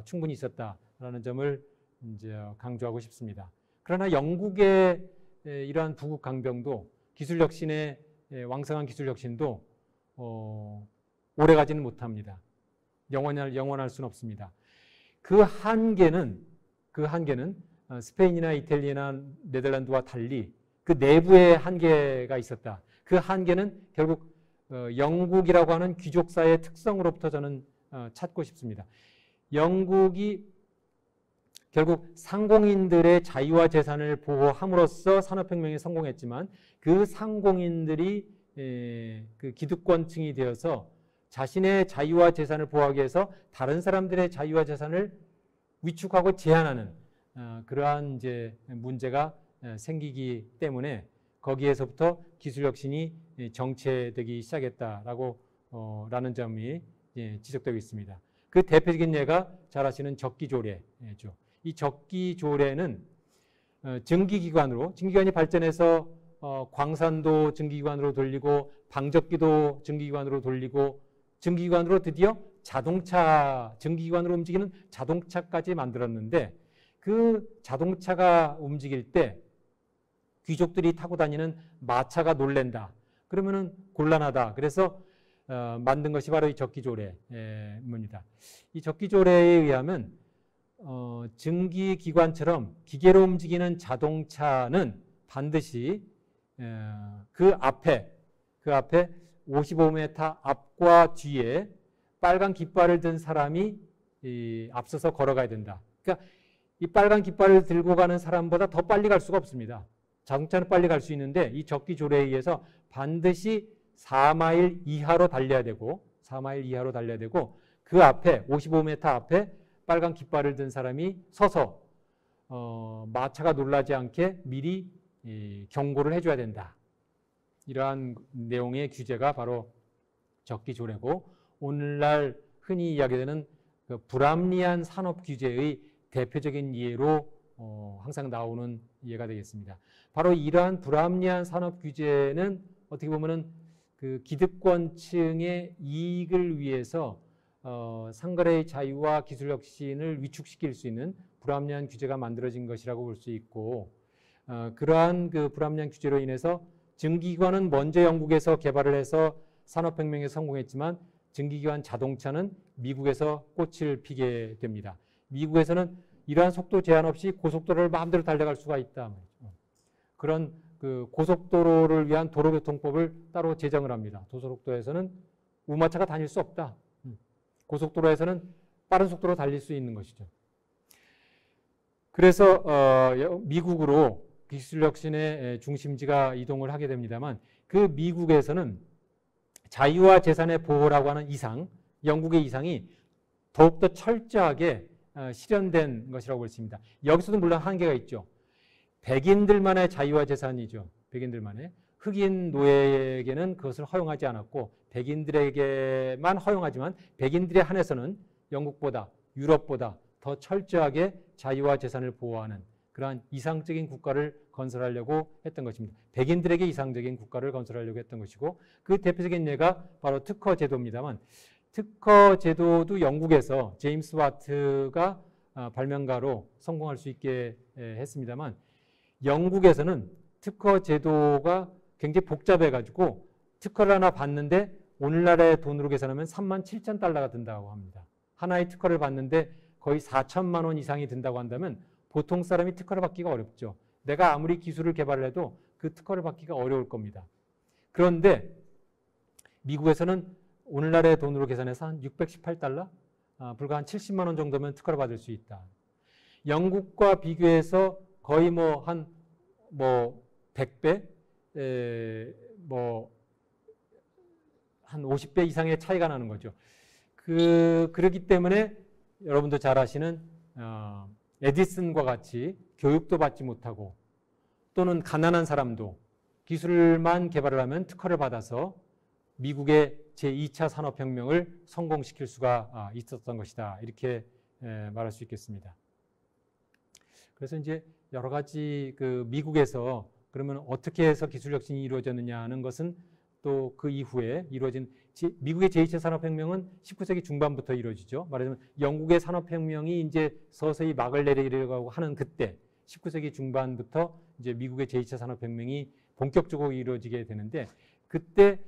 충분히 있었다라는 점을 이제 강조하고 싶습니다. 그러나 영국의 이러한 부국 강병도, 기술 혁신의 왕성한 기술 혁신도 오래가지는 못합니다. 영원할 수는 없습니다. 그 한계는 스페인이나 이탈리아나 네덜란드와 달리 그 내부의 한계가 있었다. 그 한계는 결국 영국이라고 하는 귀족사의 특성으로부터 저는 찾고 싶습니다. 영국이 결국 상공인들의 자유와 재산을 보호함으로써 산업혁명에 성공했지만 그 상공인들이 그 기득권층이 되어서 자신의 자유와 재산을 보호하기 위해서 다른 사람들의 자유와 재산을 위축하고 제한하는 그러한 이제 문제가 생기기 때문에 거기에서부터 기술혁신이 정체되기 시작했다라고 라는 점이 지적되고 있습니다. 그 대표적인 예가 잘 아시는 적기조례죠. 이 적기조례는 증기기관이 발전해서 광산도 증기기관으로 돌리고 방적기도 증기기관으로 돌리고 증기기관으로 드디어 증기기관으로 움직이는 자동차까지 만들었는데 그 자동차가 움직일 때 귀족들이 타고 다니는 마차가 놀랜다. 그러면은 곤란하다. 그래서 만든 것이 바로 이 적기조례입니다. 이 적기조례에 의하면 증기기관처럼 기계로 움직이는 자동차는 반드시 그 앞에 55m 앞과 뒤에 빨간 깃발을 든 사람이 앞서서 걸어가야 된다. 그러니까 이 빨간 깃발을 들고 가는 사람보다 더 빨리 갈 수가 없습니다. 자동차는 빨리 갈 수 있는데 이 적기조례에 의해서 반드시 4마일 이하로 달려야 되고 그 앞에 55m 앞에 빨간 깃발을 든 사람이 서서 마차가 놀라지 않게 미리 경고를 해줘야 된다. 이러한 내용의 규제가 바로 적기조례고 오늘날 흔히 이야기되는 그 불합리한 산업 규제의 대표적인 예로 항상 나오는 예가 되겠습니다. 바로 이러한 불합리한 산업 규제는 어떻게 보면은 그 기득권층의 이익을 위해서 상거래의 자유와 기술 혁신을 위축시킬 수 있는 불합리한 규제가 만들어진 것이라고 볼 수 있고 그러한 그 불합리한 규제로 인해서 증기기관은 먼저 영국에서 개발을 해서 산업혁명에 성공했지만 증기기관 자동차는 미국에서 꽃을 피게 됩니다. 미국에서는 이러한 속도 제한 없이 고속도로를 마음대로 달려갈 수가 있다. 그런 그 고속도로를 위한 도로교통법을 따로 제정을 합니다. 고속도로에서는 우마차가 다닐 수 없다. 고속도로에서는 빠른 속도로 달릴 수 있는 것이죠. 그래서 미국으로 기술혁신의 중심지가 이동을 하게 됩니다만 그 미국에서는 자유와 재산의 보호라고 하는 이상, 영국의 이상이 더욱더 철저하게 실현된 것이라고 볼 수 있습니다. 여기서도 물론 한계가 있죠. 백인들만의 자유와 재산이죠. 백인들만의. 흑인 노예에게는 그것을 허용하지 않았고 백인들에게만 허용하지만 백인들에 한해서는 영국보다 유럽보다 더 철저하게 자유와 재산을 보호하는 그러한 이상적인 국가를 건설하려고 했던 것입니다. 백인들에게 이상적인 국가를 건설하려고 했던 것이고 그 대표적인 예가 바로 특허 제도입니다만 특허 제도도 영국에서 제임스 와트가 발명가로 성공할 수 있게 했습니다만 영국에서는 특허 제도가 굉장히 복잡해가지고 특허를 하나 받는데 오늘날의 돈으로 계산하면 37,000달러가 든다고 합니다. 하나의 특허를 받는데 거의 4천만 원 이상이 든다고 한다면 보통 사람이 특허를 받기가 어렵죠. 내가 아무리 기술을 개발을 해도 그 특허를 받기가 어려울 겁니다. 그런데 미국에서는 오늘날의 돈으로 계산해서 한 618달러? 불과 한 70만 원 정도면 특허를 받을 수 있다. 영국과 비교해서 거의 한 100배? 한 50배 이상의 차이가 나는 거죠. 그렇기 때문에 여러분도 잘 아시는 에디슨과 같이 교육도 받지 못하고 또는 가난한 사람도 기술만 개발을 하면 특허를 받아서 미국의 제2차 산업혁명을 성공시킬 수가 있었던 것이다. 이렇게 말할 수 있겠습니다. 그래서 이제 여러 가지 그 미국에서 그러면 어떻게 해서 기술혁신이 이루어졌느냐 하는 것은 또 그 이후에 이루어진 미국의 제2차 산업혁명은 19세기 중반부터 이루어지죠. 말하자면 영국의 산업혁명이 이제 서서히 막을 내리려고 하는 그때 19세기 중반부터 이제 미국의 제2차 산업혁명이 본격적으로 이루어지게 되는데 그때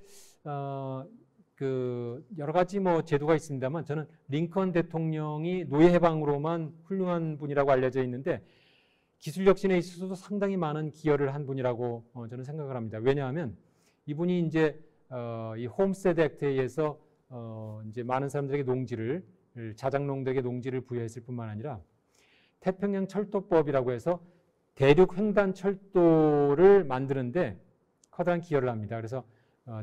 그 여러 가지 제도가 있습니다만 저는 링컨 대통령이 노예 해방으로만 훌륭한 분이라고 알려져 있는데 기술 혁신에 있어서도 상당히 많은 기여를 한 분이라고 저는 생각을 합니다. 왜냐하면 이분이 이제 이 홈스테드 액트에 의해서 이제 많은 사람들에게 농지를 자작농들에게 농지를 부여했을 뿐만 아니라 태평양 철도법이라고 해서 대륙 횡단 철도를 만드는데 커다란 기여를 합니다. 그래서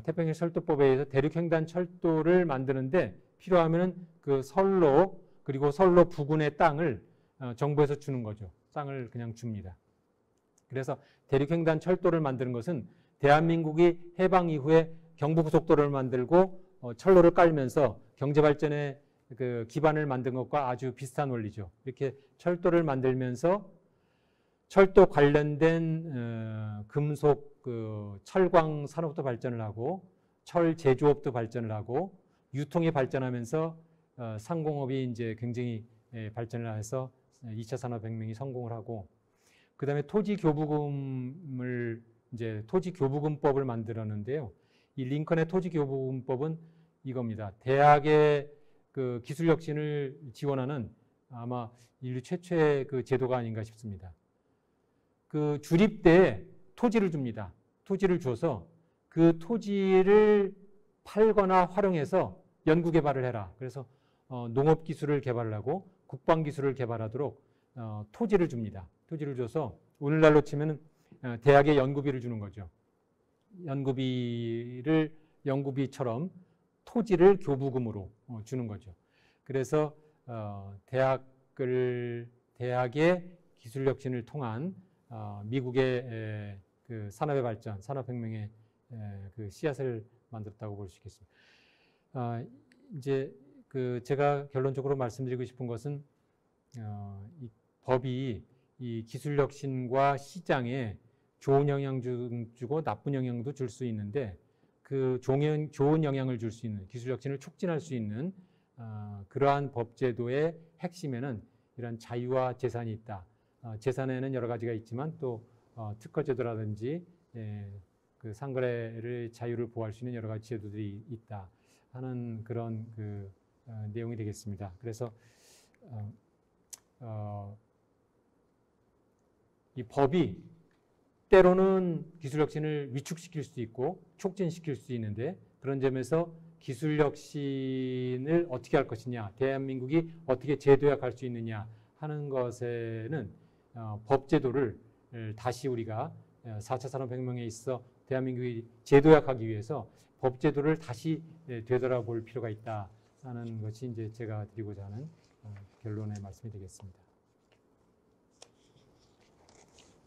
태평양 철도법에 의해서 대륙 횡단 철도를 만드는데 필요하면은 그 선로 그리고 선로 부근의 땅을 정부에서 주는 거죠. 땅을 그냥 줍니다. 그래서 대륙 횡단 철도를 만드는 것은 대한민국이 해방 이후에 경부고속도로를 만들고 철로를 깔면서 경제 발전의 그 기반을 만든 것과 아주 비슷한 원리죠. 이렇게 철도를 만들면서 철도 관련된 금속 그 철광 산업도 발전을 하고 철 제조업도 발전을 하고 유통이 발전하면서 상공업이 이제 굉장히 발전을 해서 2차 산업혁명이 성공을 하고 그다음에 토지교부금을 이제 토지교부금법을 만들었는데요. 이 링컨의 토지교부금법은 이겁니다. 대학의 그 기술혁신을 지원하는 아마 인류 최초의 그 제도가 아닌가 싶습니다. 그 주립대에 토지를 줍니다. 토지를 줘서 그 토지를 팔거나 활용해서 연구개발을 해라. 그래서 농업기술을 개발을 하고 국방기술을 개발하도록 토지를 줍니다. 토지를 줘서 오늘날로 치면 대학에 연구비를 주는 거죠. 연구비처럼 토지를 교부금으로 주는 거죠. 그래서 대학의 기술혁신을 통한 미국의 그 산업의 발전, 산업혁명의 그 씨앗을 만들었다고 볼 수 있겠습니다. 이제 그 제가 결론적으로 말씀드리고 싶은 것은 이 법이 이 기술혁신과 시장에 좋은 영향 주고 나쁜 영향도 줄 수 있는데 그 좋은 영향을 줄 수 있는 기술혁신을 촉진할 수 있는 그러한 법제도의 핵심에는 이런 자유와 재산이 있다. 재산에는 여러 가지가 있지만 또 특허제도라든지 그 상거래를 자유를 보호할 수 있는 여러 가지 제도들이 있다 하는 그런 그 내용이 되겠습니다. 그래서 이 법이 때로는 기술혁신을 위축시킬 수도 있고 촉진시킬 수도 있는데 그런 점에서 기술혁신을 어떻게 할 것이냐, 대한민국이 어떻게 제도약할 수 있느냐 하는 것에는 법제도를 다시 우리가 4차 산업혁명에 있어 대한민국이 제도약하기 위해서 법제도를 다시 되돌아볼 필요가 있다 하는 것이 이제 제가 드리고자 하는 결론의 말씀이 되겠습니다.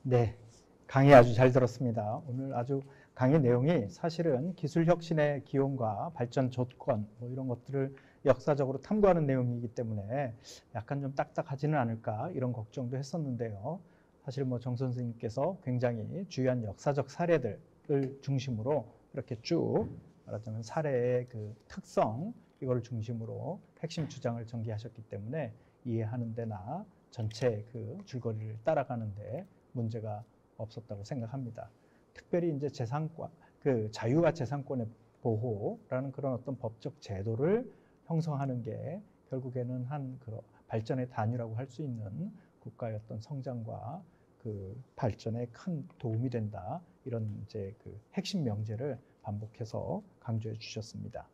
네, 강의 아주 잘 들었습니다. 오늘 아주 강의 내용이 사실은 기술혁신의 기원과 발전 조건 뭐 이런 것들을 역사적으로 탐구하는 내용이기 때문에 약간 좀 딱딱하지는 않을까 이런 걱정도 했었는데요. 사실 뭐 정 선생님께서 굉장히 주요한 역사적 사례들을 중심으로 이렇게 쭉 말하자면 사례의 그 특성 이거를 중심으로 핵심 주장을 전개하셨기 때문에 이해하는 데나 전체 그 줄거리를 따라가는데 문제가 없었다고 생각합니다. 특별히 이제 재산권, 그 자유와 재산권의 보호라는 그런 어떤 법적 제도를 형성하는 게 결국에는 한 그 발전의 단위라고 할 수 있는 국가의 어떤 성장과 그 발전에 큰 도움이 된다. 이런 이제 그 핵심 명제를 반복해서 강조해 주셨습니다.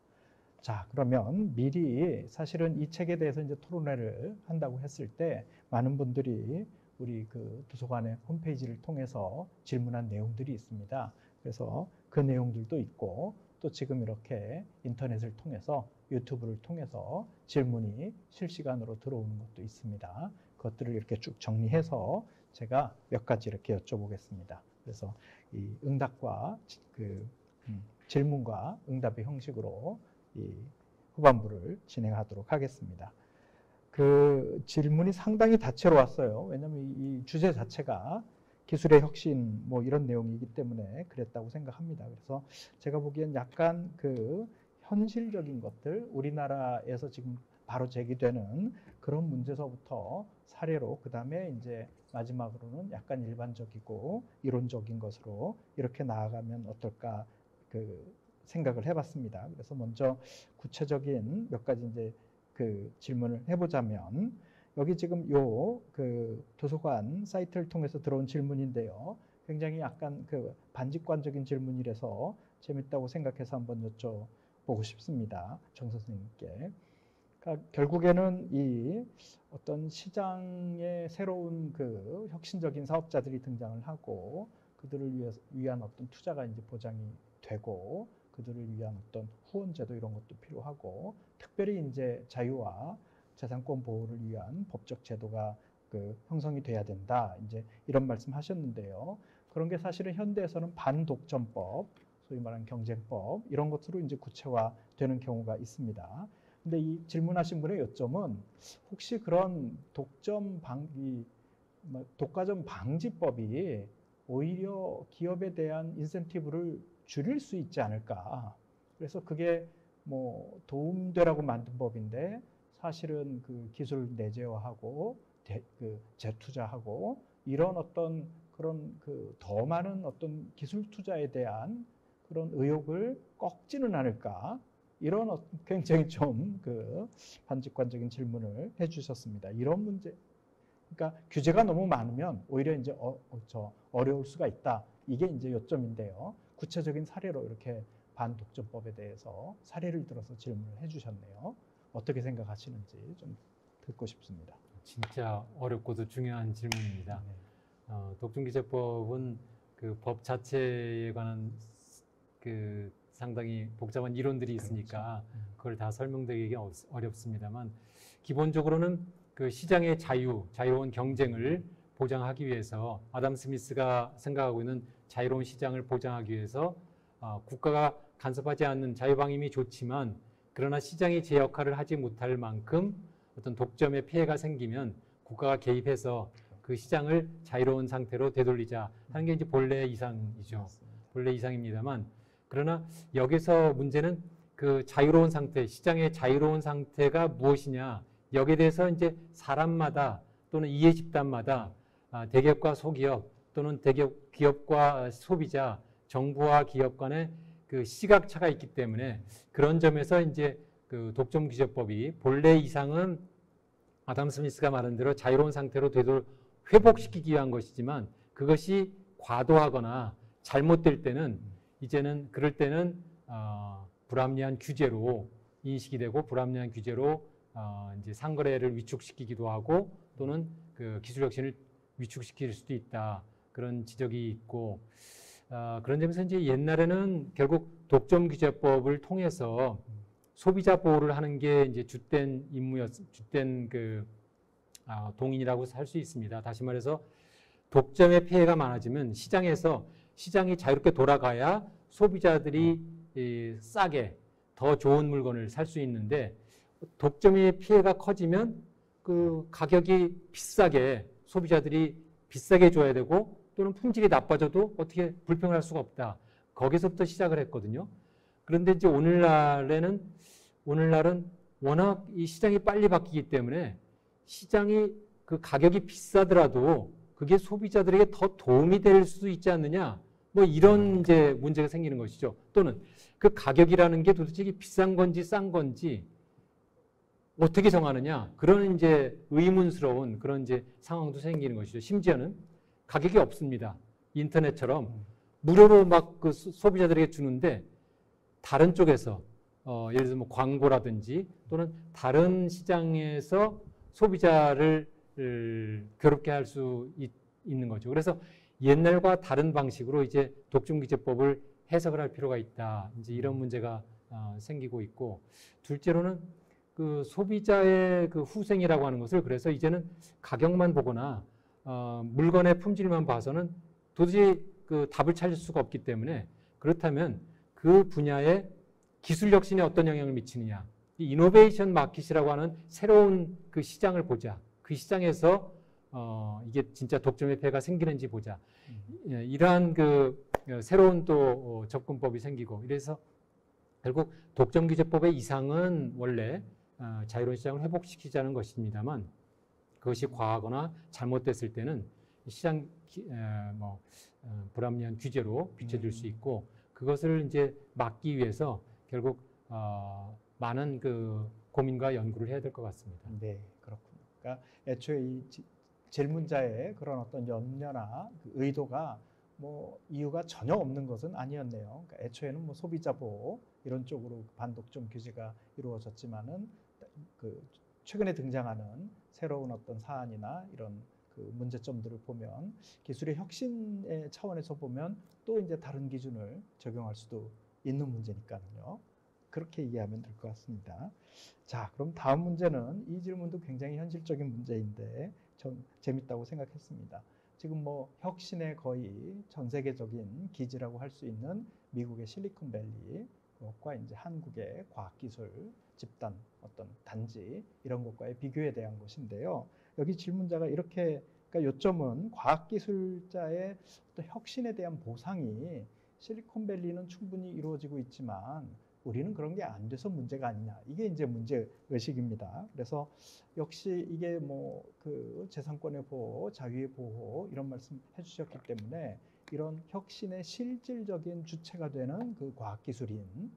자, 그러면 미리 사실은 이 책에 대해서 이제 토론회를 한다고 했을 때 많은 분들이 우리 그 도서관의 홈페이지를 통해서 질문한 내용들이 있습니다. 그래서 그 내용들도 있고 또 지금 이렇게 인터넷을 통해서 유튜브를 통해서 질문이 실시간으로 들어오는 것도 있습니다. 그것들을 이렇게 쭉 정리해서 제가 몇 가지 이렇게 여쭤보겠습니다. 그래서 이 응답과 그 질문과 응답의 형식으로 이 후반부를 진행하도록 하겠습니다. 그 질문이 상당히 다채로웠어요. 왜냐하면 이 주제 자체가 기술의 혁신 뭐 이런 내용이기 때문에 그랬다고 생각합니다. 그래서 제가 보기엔 약간 그 현실적인 것들, 우리나라에서 지금 바로 제기되는 그런 문제서부터 사례로, 그 다음에 이제 마지막으로는 약간 일반적이고 이론적인 것으로 이렇게 나아가면 어떨까 그 생각을 해봤습니다. 그래서 먼저 구체적인 몇 가지 이제 그 질문을 해보자면, 여기 지금 요 그 도서관 사이트를 통해서 들어온 질문인데요. 굉장히 약간 그 반직관적인 질문이라서 재밌다고 생각해서 한번 여쭤보고 싶습니다. 정 선생님께. 그러니까 결국에는 이 어떤 시장에 새로운 그 혁신적인 사업자들이 등장을 하고 그들을 위한 어떤 투자가 이제 보장이 되고 그들을 위한 어떤 후원제도 이런 것도 필요하고 특별히 이제 자유와 재산권 보호를 위한 법적 제도가 그 형성이 돼야 된다. 이제 이런 말씀하셨는데요. 그런 게 사실은 현대에서는 반독점법, 소위 말하는 경쟁법 이런 것으로 이제 구체화되는 경우가 있습니다. 근데 이 질문하신 분의 요점은 혹시 그런 독과점 방지법이 오히려 기업에 대한 인센티브를 줄일 수 있지 않을까. 그래서 그게 뭐 도움되라고 만든 법인데 사실은 그 기술 내재화하고 그 재투자하고 이런 어떤 그런 그 더 많은 어떤 기술 투자에 대한 그런 의욕을 꺾지는 않을까. 이런 굉장히 좀 그 반직관적인 질문을 해주셨습니다. 이런 문제, 그러니까 규제가 너무 많으면 오히려 이제 어려울 수가 있다. 이게 이제 요점인데요. 구체적인 사례로 이렇게 반독점법에 대해서 사례를 들어서 질문을 해주셨네요. 어떻게 생각하시는지 좀 듣고 싶습니다. 진짜 어렵고도 중요한 질문입니다. 네. 독점규제법은 그 법 자체에 관한 그 상당히 복잡한 이론들이 있으니까 그렇죠. 그걸 다 설명드리기 어렵습니다만 기본적으로는 그 시장의 자유로운 경쟁을 보장하기 위해서 아담 스미스가 생각하고 있는 자유로운 시장을 보장하기 위해서 국가가 간섭하지 않는 자유방임이 좋지만 그러나 시장이 제 역할을 하지 못할 만큼 어떤 독점의 피해가 생기면 국가가 개입해서 그 시장을 자유로운 상태로 되돌리자 하는 게 이제 본래의 이상이죠. 맞습니다. 본래 이상입니다만 그러나 여기서 문제는 그 자유로운 상태, 시장의 자유로운 상태가 무엇이냐 여기에 대해서 이제 사람마다 또는 이해 집단마다 대기업과 소기업 또는 기업과 소비자, 정부와 기업 간의 그 시각차가 있기 때문에 그런 점에서 이제 그 독점규제법이 본래 이상은 아담 스미스가 말한 대로 자유로운 상태로 회복시키기 위한 것이지만 그것이 과도하거나 잘못될 때는 이제는 그럴 때는 불합리한 규제로 인식이 되고 불합리한 규제로 이제 상거래를 위축시키기도 하고 또는 그 기술 혁신을 위축시킬 수도 있다. 그런 지적이 있고 그런 점에서 이제 옛날에는 결국 독점규제법을 통해서 소비자 보호를 하는 게 이제 주된 주된 그 동인이라고 할 수 있습니다. 다시 말해서 독점의 피해가 많아지면 시장이 자유롭게 돌아가야 소비자들이 싸게 더 좋은 물건을 살 수 있는데 독점의 피해가 커지면 그 가격이 비싸게 소비자들이 비싸게 줘야 되고 또는 품질이 나빠져도 어떻게 불평할 수가 없다. 거기서부터 시작을 했거든요. 그런데 이제 오늘날은 워낙 이 시장이 빨리 바뀌기 때문에 시장이 그 가격이 비싸더라도 그게 소비자들에게 더 도움이 될 수 있지 않느냐. 뭐 이런 이제 문제가 생기는 것이죠. 또는 그 가격이라는 게 도대체 이게 비싼 건지 싼 건지 어떻게 정하느냐. 그런 이제 의문스러운 그런 이제 상황도 생기는 것이죠. 심지어는 가격이 없습니다. 인터넷처럼 무료로 막 그 소비자들에게 주는데 다른 쪽에서 예를 들면 뭐 광고라든지 또는 다른 시장에서 소비자를 괴롭게 할 수 있는 거죠. 그래서 옛날과 다른 방식으로 이제 독점규제법을 해석을 할 필요가 있다. 이제 이런 문제가 생기고 있고 둘째로는 그 소비자의 그 후생이라고 하는 것을 그래서 이제는 가격만 보거나 물건의 품질만 봐서는 도저히 그 답을 찾을 수가 없기 때문에 그렇다면 그 분야에 기술 혁신에 어떤 영향을 미치느냐. 이 이노베이션 마켓이라고 하는 새로운 그 시장을 보자. 그 시장에서 이게 진짜 독점의 폐해가 생기는지 보자. 이러한 그 새로운 또 접근법이 생기고 이래서 결국 독점규제법의 이상은 원래 자유로운 시장을 회복시키자는 것입니다만 그것이 과하거나 잘못됐을 때는 시장 불합리한 규제로 비춰질 수 있고 그것을 이제 막기 위해서 결국 많은 그 고민과 연구를 해야 될 것 같습니다. 네, 그렇군요. 그러니까 애초에 이 질문자의 그런 어떤 염려나 그 의도가 뭐 이유가 전혀 없는 것은 아니었네요. 그러니까 애초에는 뭐 소비자 보호 이런 쪽으로 반독점 규제가 이루어졌지만은 그 최근에 등장하는 새로운 어떤 사안이나 이런 그 문제점들을 보면 기술의 혁신의 차원에서 보면 또 이제 다른 기준을 적용할 수도 있는 문제니까요. 그렇게 이해하면 될 것 같습니다. 자, 그럼 다음 문제는 이 질문도 굉장히 현실적인 문제인데 전 재밌다고 생각했습니다. 지금 뭐 혁신의 거의 전 세계적인 기지라고 할 수 있는 미국의 실리콘밸리, 그것과 이제 한국의 과학기술 집단 어떤 단지 이런 것과의 비교에 대한 것인데요. 여기 질문자가 이렇게, 그러니까 요점은 과학기술자의 어떤 혁신에 대한 보상이 실리콘밸리는 충분히 이루어지고 있지만 우리는 그런 게 안 돼서 문제가 아니냐. 이게 이제 문제 의식입니다. 그래서 역시 이게 뭐 그 재산권의 보호, 자유의 보호 이런 말씀 해주셨기 때문에 이런 혁신의 실질적인 주체가 되는 그 과학기술인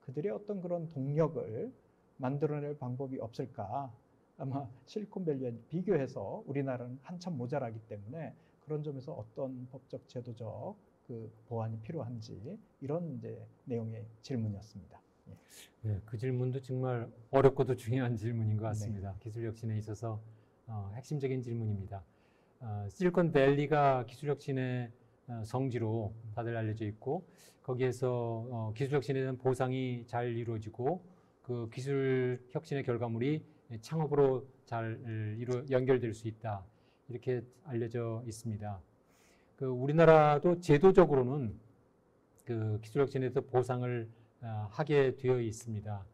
그들의 어떤 그런 동력을 만들어낼 방법이 없을까? 아마 실리콘밸리와 비교해서 우리나라는 한참 모자라기 때문에 그런 점에서 어떤 법적, 제도적 그 보완이 필요한지 이런 이제 내용의 질문이었습니다. 예. 네, 그 질문도 정말 어렵고도 중요한 질문인 것 같습니다. 기술 혁신에 있어서 핵심적인 질문입니다. 실리콘밸리가 기술 혁신의 성지로 다들 알려져 있고 거기에서 기술 혁신에 대한 보상이 잘 이루어지고 그 기술 혁신의 결과물이 창업으로 잘 연결될 수 있다. 이렇게 알려져 있습니다. 그 우리나라도 제도적으로는 그 기술 혁신에 대해서 보상을 하게 되어 있습니다.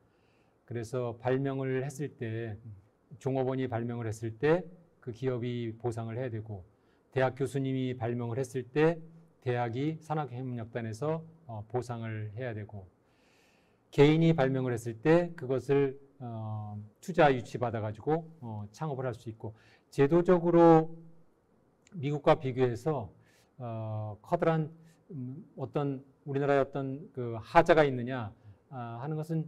그래서 발명을 했을 때 종업원이 발명을 했을 때 그 기업이 보상을 해야 되고 대학 교수님이 발명을 했을 때 대학이 산학협력단에서 보상을 해야 되고 개인이 발명을 했을 때 그것을 투자 유치 받아가지고 창업을 할 수 있고 제도적으로 미국과 비교해서 커다란 어떤 우리나라의 어떤 그 하자가 있느냐 하는 것은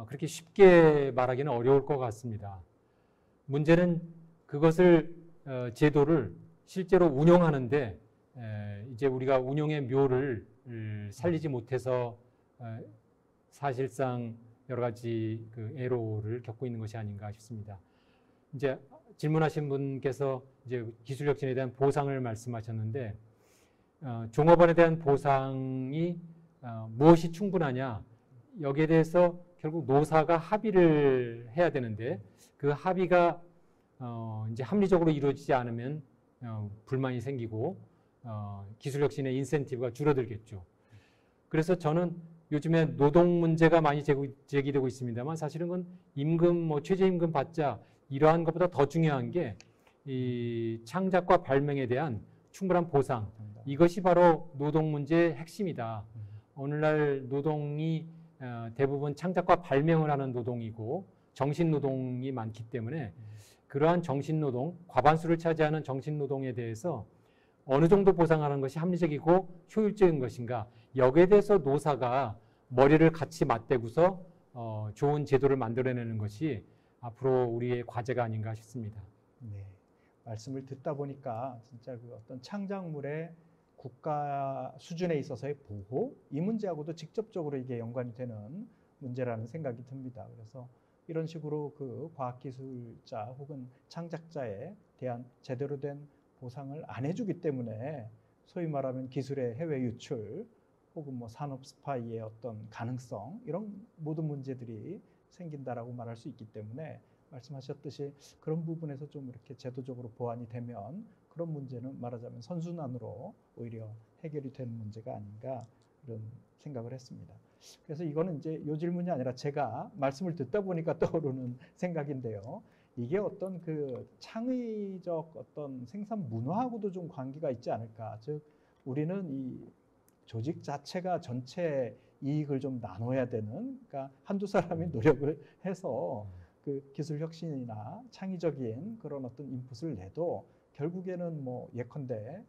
그렇게 쉽게 말하기는 어려울 것 같습니다. 문제는 그것을 제도를 실제로 운영하는데 이제 우리가 운영의 묘를 살리지 못해서 사실상 여러 가지 그 애로를 겪고 있는 것이 아닌가 싶습니다. 이제 질문하신 분께서 이제 기술 혁신에 대한 보상을 말씀하셨는데 종업원에 대한 보상이 무엇이 충분하냐 여기에 대해서 결국 노사가 합의를 해야 되는데 그 합의가 이제 합리적으로 이루어지지 않으면 불만이 생기고 기술 혁신의 인센티브가 줄어들겠죠. 그래서 저는 요즘에 노동 문제가 많이 제기되고 있습니다만 사실은 그건 임금, 뭐 최저임금 받자 이러한 것보다 더 중요한 게 이 창작과 발명에 대한 충분한 보상. 이것이 바로 노동 문제의 핵심이다. 오늘날 노동이 대부분 창작과 발명을 하는 노동이고 정신노동이 많기 때문에 그러한 정신노동, 과반수를 차지하는 정신노동에 대해서 어느 정도 보상하는 것이 합리적이고 효율적인 것인가 여기에 대해서 노사가 머리를 같이 맞대고서 좋은 제도를 만들어내는 것이 앞으로 우리의 과제가 아닌가 싶습니다. 네, 말씀을 듣다 보니까 진짜 그 어떤 창작물의 국가 수준에 있어서의 보호 이 문제하고도 직접적으로 이게 연관이 되는 문제라는 생각이 듭니다. 그래서 이런 식으로 그 과학기술자 혹은 창작자에 대한 제대로 된 보상을 안 해주기 때문에 소위 말하면 기술의 해외 유출 혹은 뭐 산업 스파이의 어떤 가능성 이런 모든 문제들이 생긴다라고 말할 수 있기 때문에 말씀하셨듯이 그런 부분에서 좀 이렇게 제도적으로 보완이 되면 그런 문제는 말하자면 선순환으로 오히려 해결이 되는 문제가 아닌가 이런 생각을 했습니다. 그래서 이거는 이제 이 질문이 아니라 제가 말씀을 듣다 보니까 떠오르는 생각인데요. 이게 어떤 그 창의적 어떤 생산 문화하고도 좀 관계가 있지 않을까. 즉 우리는 이 조직 자체가 전체 이익을 좀 나눠야 되는, 그러니까 한두 사람이 노력을 해서 그 기술 혁신이나 창의적인 그런 어떤 인풋을 내도 결국에는 뭐 예컨대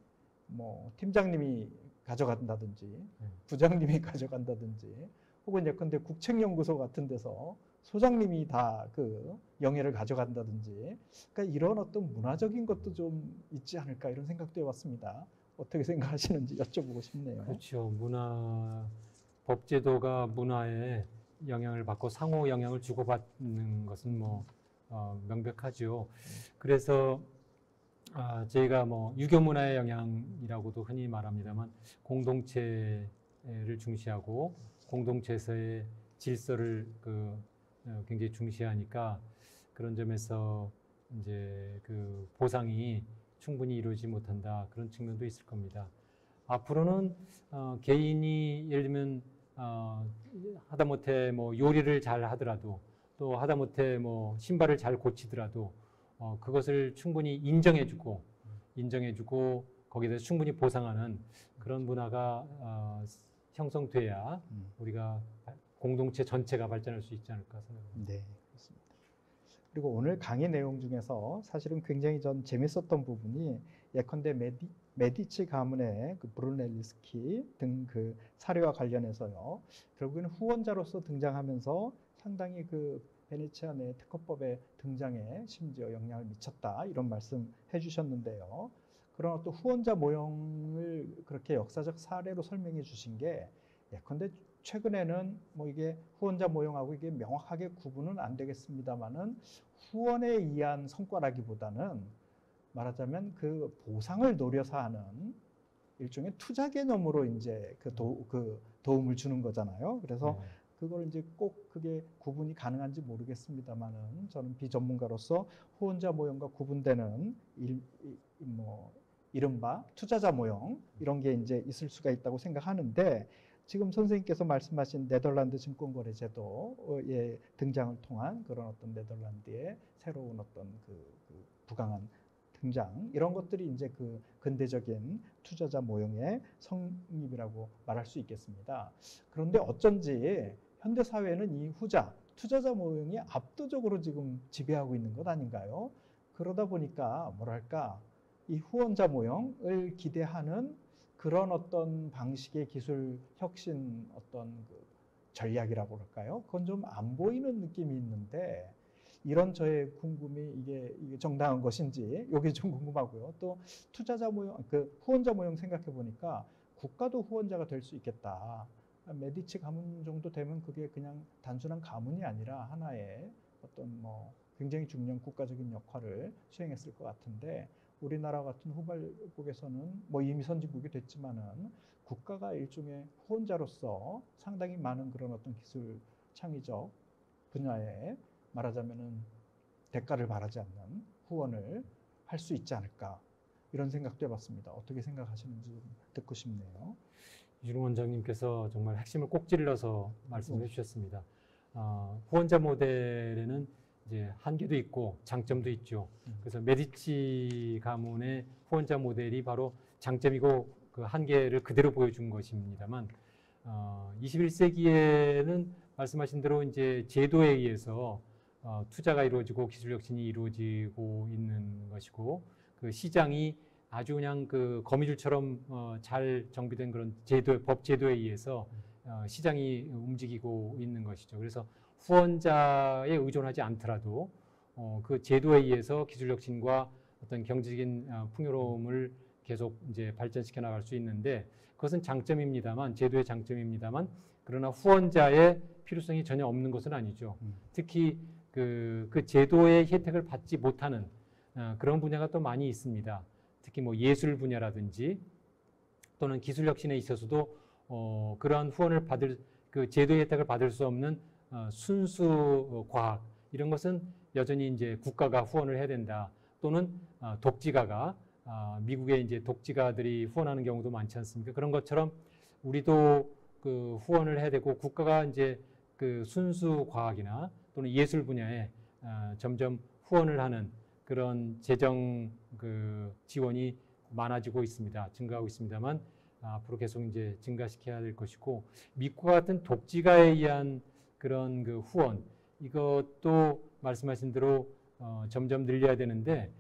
뭐 팀장님이 가져간다든지 부장님이 가져간다든지 혹은 예컨대 국책연구소 같은 데서 소장님이 다 그 영예를 가져간다든지 그러니까 이런 어떤 문화적인 것도 좀 있지 않을까 이런 생각도 해봤습니다. 어떻게 생각하시는지 여쭤보고 싶네요. 그렇죠. 문화, 법제도가 문화에 영향을 받고 상호 영향을 주고받는 것은 뭐 명백하죠. 그래서 저희가 뭐 유교 문화의 영향이라고도 흔히 말합니다만 공동체를 중시하고 공동체에서의 질서를 굉장히 중시하니까 그런 점에서 이제 그 보상이 충분히 이루어지지 못한다 그런 측면도 있을 겁니다. 앞으로는 개인이 예를 들면 하다못해 뭐 요리를 잘 하더라도 또 하다못해 뭐 신발을 잘 고치더라도 그것을 충분히 인정해주고 거기에 대해서 충분히 보상하는 그런 문화가 형성돼야 우리가 공동체 전체가 발전할 수 있지 않을까 생각합니다. 네, 그렇습니다. 그리고 오늘 강의 내용 중에서 사실은 굉장히 전 재밌었던 부분이 예컨대 메디치 가문의 그 브루넬리스키 등 그 사례와 관련해서요. 결국에는 후원자로서 등장하면서 상당히 그 베네치아 내 특허법의 등장에 심지어 영향을 미쳤다 이런 말씀 해주셨는데요. 그런 어떤 후원자 모형을 그렇게 역사적 사례로 설명해 주신 게 예컨대 최근에는 뭐 이게 후원자 모형하고 이게 명확하게 구분은 안 되겠습니다만은 후원에 의한 성과라기보다는 말하자면 그 보상을 노려서 하는 일종의 투자 개념으로 이제 그 도움을 주는 거잖아요. 그래서 그걸 이제 꼭 그게 구분이 가능한지 모르겠습니다만은 저는 비전문가로서 후원자 모형과 구분되는 뭐 이른바 투자자 모형 이런 게 이제 있을 수가 있다고 생각하는데 지금 선생님께서 말씀하신 네덜란드 증권거래제도의 등장을 통한 그런 어떤 네덜란드의 새로운 어떤 그 부강한 등장 이런 것들이 이제 그 근대적인 투자자 모형의 성립이라고 말할 수 있겠습니다. 그런데 어쩐지 현대 사회는 이 후자 투자자 모형이 압도적으로 지금 지배하고 있는 것 아닌가요? 그러다 보니까 뭐랄까 이 후원자 모형을 기대하는 그런 어떤 방식의 기술 혁신 어떤 그 전략이라고 그럴까요? 그건 좀 안 보이는 느낌이 있는데 이런 저의 궁금이 이게 정당한 것인지 이게 좀 궁금하고요. 또 투자자 모형, 그 후원자 모형 생각해 보니까 국가도 후원자가 될 수 있겠다. 메디치 가문 정도 되면 그게 그냥 단순한 가문이 아니라 하나의 어떤 뭐 굉장히 중요한 국가적인 역할을 수행했을 것 같은데 우리나라 같은 후발국에서는 뭐 이미 선진국이 됐지만은 국가가 일종의 후원자로서 상당히 많은 그런 어떤 기술 창의적 분야에 말하자면은 대가를 바라지 않는 후원을 할 수 있지 않을까 이런 생각도 해봤습니다. 어떻게 생각하시는지 좀 듣고 싶네요. 이준 원장님께서 정말 핵심을 꼭 찔러서 말씀해 주셨습니다. 후원자 모델에는 이제 한계도 있고 장점도 있죠. 그래서 메디치 가문의 후원자 모델이 바로 장점이고 그 한계를 그대로 보여준 것입니다만 21세기에는 말씀하신 대로 이제 제도에 의해서 투자가 이루어지고 기술 혁신이 이루어지고 있는 것이고 그 시장이 아주 그냥 그 거미줄처럼 잘 정비된 그런 법 제도에 의해서 시장이 움직이고 있는 것이죠. 그래서 후원자에 의존하지 않더라도 그 제도에 의해서 기술 혁신과 어떤 경제적인 풍요로움을 계속 이제 발전시켜 나갈 수 있는데 그것은 장점입니다만 제도의 장점입니다만 그러나 후원자의 필요성이 전혀 없는 것은 아니죠. 특히 그 제도의 혜택을 받지 못하는 그런 분야가 또 많이 있습니다. 특히 뭐 예술 분야라든지 또는 기술 혁신에 있어서도 그러한 후원을 받을 그 제도의 혜택을 받을 수 없는 순수 과학 이런 것은 여전히 이제 국가가 후원을 해야 된다. 또는 독지가가 미국의 이제 독지가들이 후원하는 경우도 많지 않습니까? 그런 것처럼 우리도 그 후원을 해야 되고 국가가 이제 그 순수 과학이나 또는 예술 분야에 점점 후원을 하는 그런 재정 그 지원이 많아지고 있습니다. 증가하고 있습니다만 앞으로 계속 이제 증가시켜야 될 것이고 미국과 같은 독지가에 의한 그런 그 후원 이것도 말씀하신 대로 점점 늘려야 되는데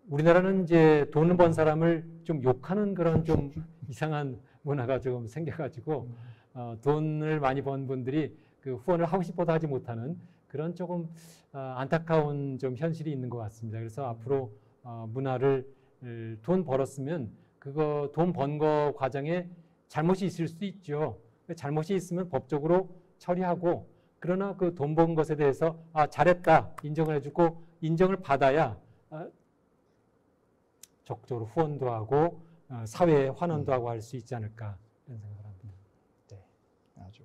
우리나라는 이제 돈을 번 사람을 좀 욕하는 그런 좀 이상한 문화가 좀 생겨가지고 돈을 많이 번 분들이 그 후원을 하고 싶어도 하지 못하는 그런 조금 안타까운 좀 현실이 있는 것 같습니다. 그래서 앞으로 문화를 돈 벌었으면 그거 돈 번 거 과정에 잘못이 있을 수도 있죠. 잘못이 있으면 법적으로 처리하고 그러나 그 돈 번 것에 대해서 잘했다 인정을 해주고 인정을 받아야 적극적으로 후원도 하고 사회에 환원도 하고 할 수 있지 않을까 이런 생각을 합니다. 네, 아주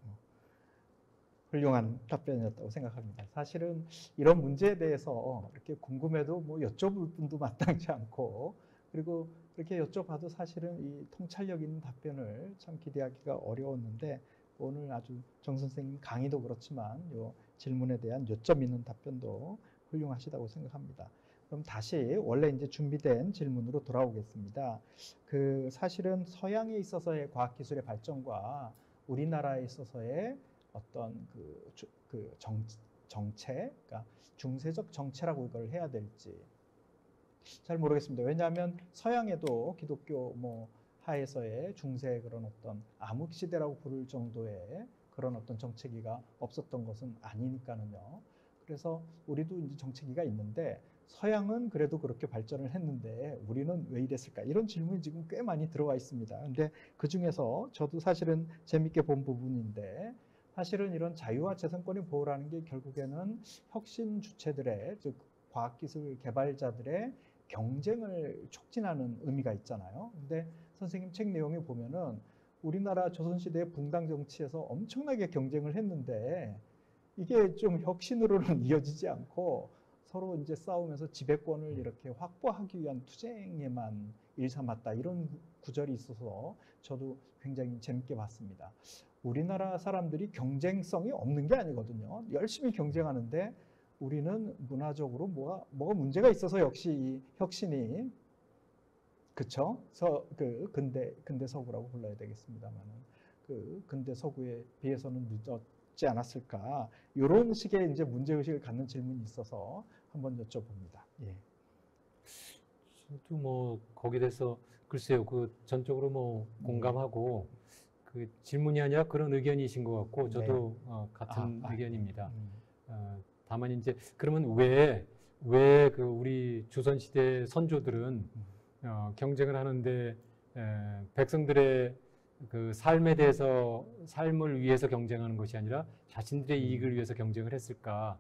훌륭한 답변이었다고 생각합니다. 사실은 이런 문제에 대해서 이렇게 궁금해도 뭐 여쭤볼 분도 마땅치 않고 그리고 이렇게 여쭤봐도 사실은 이 통찰력 있는 답변을 참 기대하기가 어려웠는데 오늘 아주 정 선생님 강의도 그렇지만 요 질문에 대한 요점 있는 답변도 훌륭하시다고 생각합니다. 그럼 다시 원래 이제 준비된 질문으로 돌아오겠습니다. 그 사실은 서양에 있어서의 과학기술의 발전과 우리나라에 있어서의 어떤 정체, 그러니까 중세적 정체라고 이걸 해야 될지 잘 모르겠습니다. 왜냐하면 서양에도 기독교 하에서의 중세 그런 어떤 암흑 시대라고 부를 정도의 그런 어떤 정체기가 없었던 것은 아니니까는요. 그래서 우리도 이제 정체기가 있는데 서양은 그래도 그렇게 발전을 했는데 우리는 왜 이랬을까? 이런 질문이 지금 꽤 많이 들어와 있습니다. 근데 그 중에서 저도 사실은 재밌게 본 부분인데 사실은 이런 자유와 재산권의 보호라는 게 결국에는 혁신 주체들의 즉 과학기술 개발자들의 경쟁을 촉진하는 의미가 있잖아요. 근데 선생님 책 내용에 보면은 우리나라 조선시대 붕당 정치에서 엄청나게 경쟁을 했는데 이게 좀 혁신으로는 이어지지 않고 서로 이제 싸우면서 지배권을 이렇게 확보하기 위한 투쟁에만 일삼았다. 이런 구절이 있어서 저도 굉장히 재밌게 봤습니다. 우리나라 사람들이 경쟁성이 없는 게 아니거든요. 열심히 경쟁하는데 우리는 문화적으로 뭐가 문제가 있어서 역시 이 혁신이 그쵸? 근대 서구라고 불러야 되겠습니다만은 그 근대 서구에 비해서는 늦었지 않았을까? 이런 식의 이제 문제 의식을 갖는 질문이 있어서 한번 여쭤봅니다. 예. 저도 거기에 대해서 글쎄요, 전적으로 공감하고 그 질문이 아니라 그런 의견이신 것 같고 저도 같은 의견입니다. 다만 이제 그러면 왜 그 우리 조선시대 선조들은 경쟁을 하는데 백성들의 그 삶에 대해서 삶을 위해서 경쟁하는 것이 아니라 자신들의 이익을 위해서 경쟁을 했을까?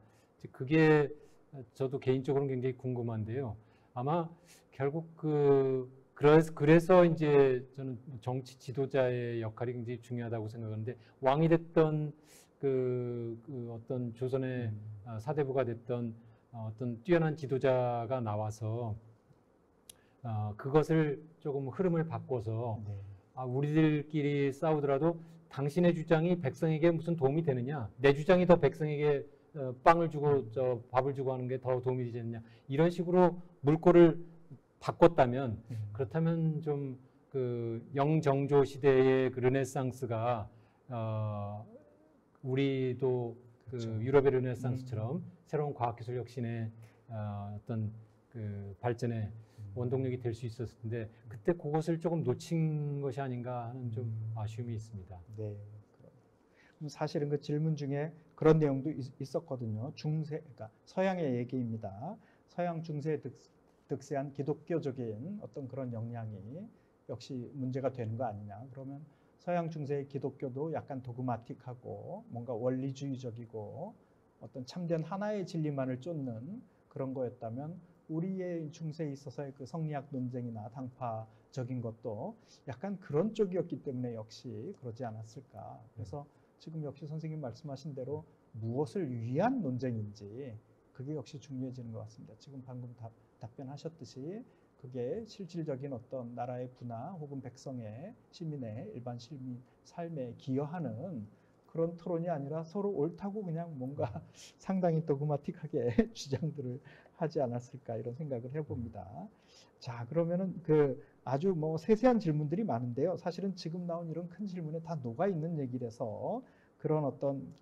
그게 저도 개인적으로는 굉장히 궁금한데요. 아마 결국 그래서 이제 저는 정치 지도자의 역할이 굉장히 중요하다고 생각하는데 왕이 됐던 어떤 조선의 사대부가 됐던 어떤 뛰어난 지도자가 나와서 그것을 조금 흐름을 바꿔서 우리들끼리 싸우더라도 당신의 주장이 백성에게 무슨 도움이 되느냐? 내 주장이 더 백성에게 빵을 주고 밥을 주고 하는 게 더 도움이 되지 않느냐? 이런 식으로 물꼬를 바꿨다면 그렇다면 좀 영정조 시대의 그 르네상스가 우리도 그렇죠. 유럽의 르네상스처럼 새로운 과학기술 혁신의 어떤 발전의 원동력이 될 수 있었을 텐데 그때 그것을 조금 놓친 것이 아닌가 하는 좀 아쉬움이 있습니다. 네. 그럼 사실은 그 질문 중에 그런 내용도 있었거든요. 그러니까 서양의 얘기입니다. 서양 중세에 득세한 기독교적인 어떤 그런 영향이 역시 문제가 되는 거 아니냐. 그러면 서양 중세의 기독교도 약간 도그마틱하고 뭔가 원리주의적이고 어떤 참된 하나의 진리만을 쫓는 그런 거였다면 우리의 중세에 있어서의 그 성리학 논쟁이나 당파적인 것도 약간 그런 쪽이었기 때문에 역시 그러지 않았을까. 그래서 지금 역시 선생님 말씀하신 대로 무엇을 위한 논쟁인지 그게 역시 중요해지는 것 같습니다. 지금 방금 답변하셨듯이 그게 실질적인 어떤 나라의 군화 혹은 백성의 시민의 일반 시민 삶에 기여하는 그런 토론이 아니라 서로 옳다고 그냥 뭔가 상당히 도그마틱하게 주장들을 하지 않았을까 이런 생각을 해봅니다. 자, 그러면은 아주 세세한 질문들이 많은데요. 사실은 지금 나온 이런 큰 질문에 다 녹아 있는 얘기라서 그런 어떤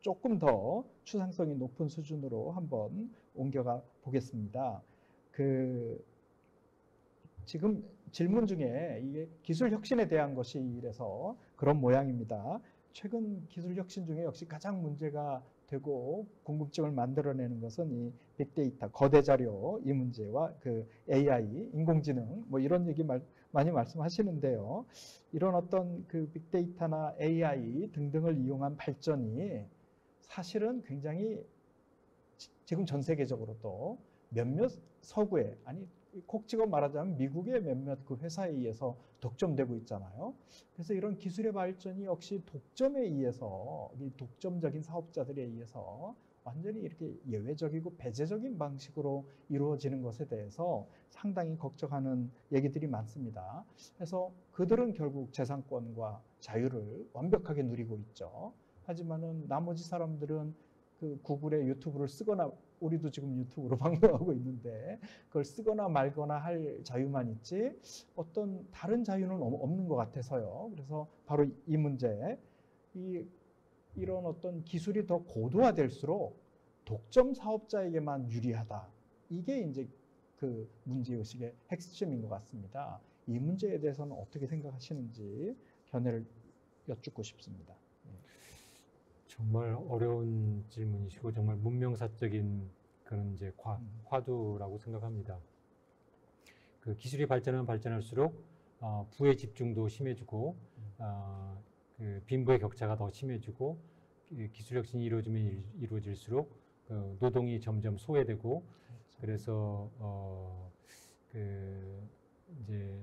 조금 더 추상성이 높은 수준으로 한번 옮겨가 보겠습니다. 지금 질문 중에 이게 기술 혁신에 대한 것이 이래서 그런 모양입니다. 최근 기술 혁신 중에 역시 가장 문제가 되고 궁금증을 만들어내는 것은 이 빅데이터, 거대 자료 이 문제와 AI, 인공지능 이런 얘기 많이 말씀하시는데요. 이런 어떤 그 빅데이터나 AI 등등을 이용한 발전이 사실은 굉장히 지금 전 세계적으로도 몇몇 서구에, 아니 콕 집어 말하자면 미국의 몇몇 그 회사에 의해서 독점되고 있잖아요. 그래서 이런 기술의 발전이 역시 독점에 의해서, 이 독점적인 사업자들에 의해서 완전히 이렇게 예외적이고 배제적인 방식으로 이루어지는 것에 대해서 상당히 걱정하는 얘기들이 많습니다. 그래서 그들은 결국 재산권과 자유를 완벽하게 누리고 있죠. 하지만은 나머지 사람들은 그 구글의 유튜브를 쓰거나, 우리도 지금 유튜브로 방송하고 있는데 그걸 쓰거나 말거나 할 자유만 있지 어떤 다른 자유는 없는 것 같아서요. 그래서 바로 이 문제, 이런 어떤 기술이 더 고도화될수록 독점 사업자에게만 유리하다. 이게 이제 그 문제의식의 핵심인 것 같습니다. 이 문제에 대해서는 어떻게 생각하시는지 견해를 여쭙고 싶습니다. 정말 어려운 질문이시고 정말 문명사적인 그런 이제 화두라고 생각합니다. 그 기술이 발전하면 발전할수록 부의 집중도 심해지고 그 빈부의 격차가 더 심해지고 기술 혁신이 이루어지면 이루어질수록 노동이 점점 소외되고 그래서 그 이제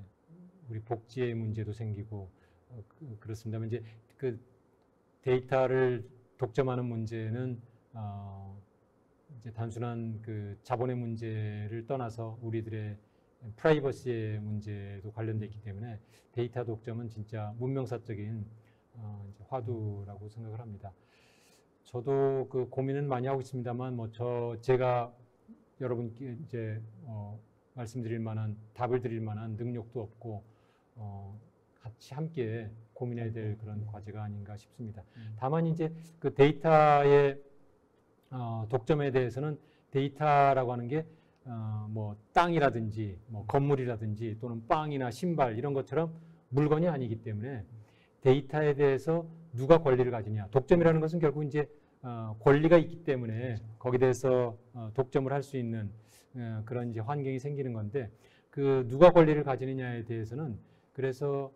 우리 복지의 문제도 생기고 그렇습니다만 이제 그 데이터를 독점하는 문제는 이제 단순한 그 자본의 문제를 떠나서 우리들의 프라이버시의 문제도 관련돼 있기 때문에 데이터 독점은 진짜 문명사적인 이제 화두라고 생각을 합니다. 저도 그 고민은 많이 하고 있습니다만 제가 여러분께 이제 말씀드릴 만한 답을 드릴 만한 능력도 없고 같이 함께 고민해야 될 그런 과제가 아닌가 싶습니다. 다만 이제 그 데이터의 독점에 대해서는 데이터라고 하는 게 뭐 땅이라든지 뭐 건물이라든지 또는 빵이나 신발 이런 것처럼 물건이 아니기 때문에 데이터에 대해서 누가 권리를 가지냐. 독점이라는 것은 결국 이제 권리가 있기 때문에 거기에 대해서 독점을 할 수 있는 그런 이제 환경이 생기는 건데 그 누가 권리를 가지느냐에 대해서는 그래서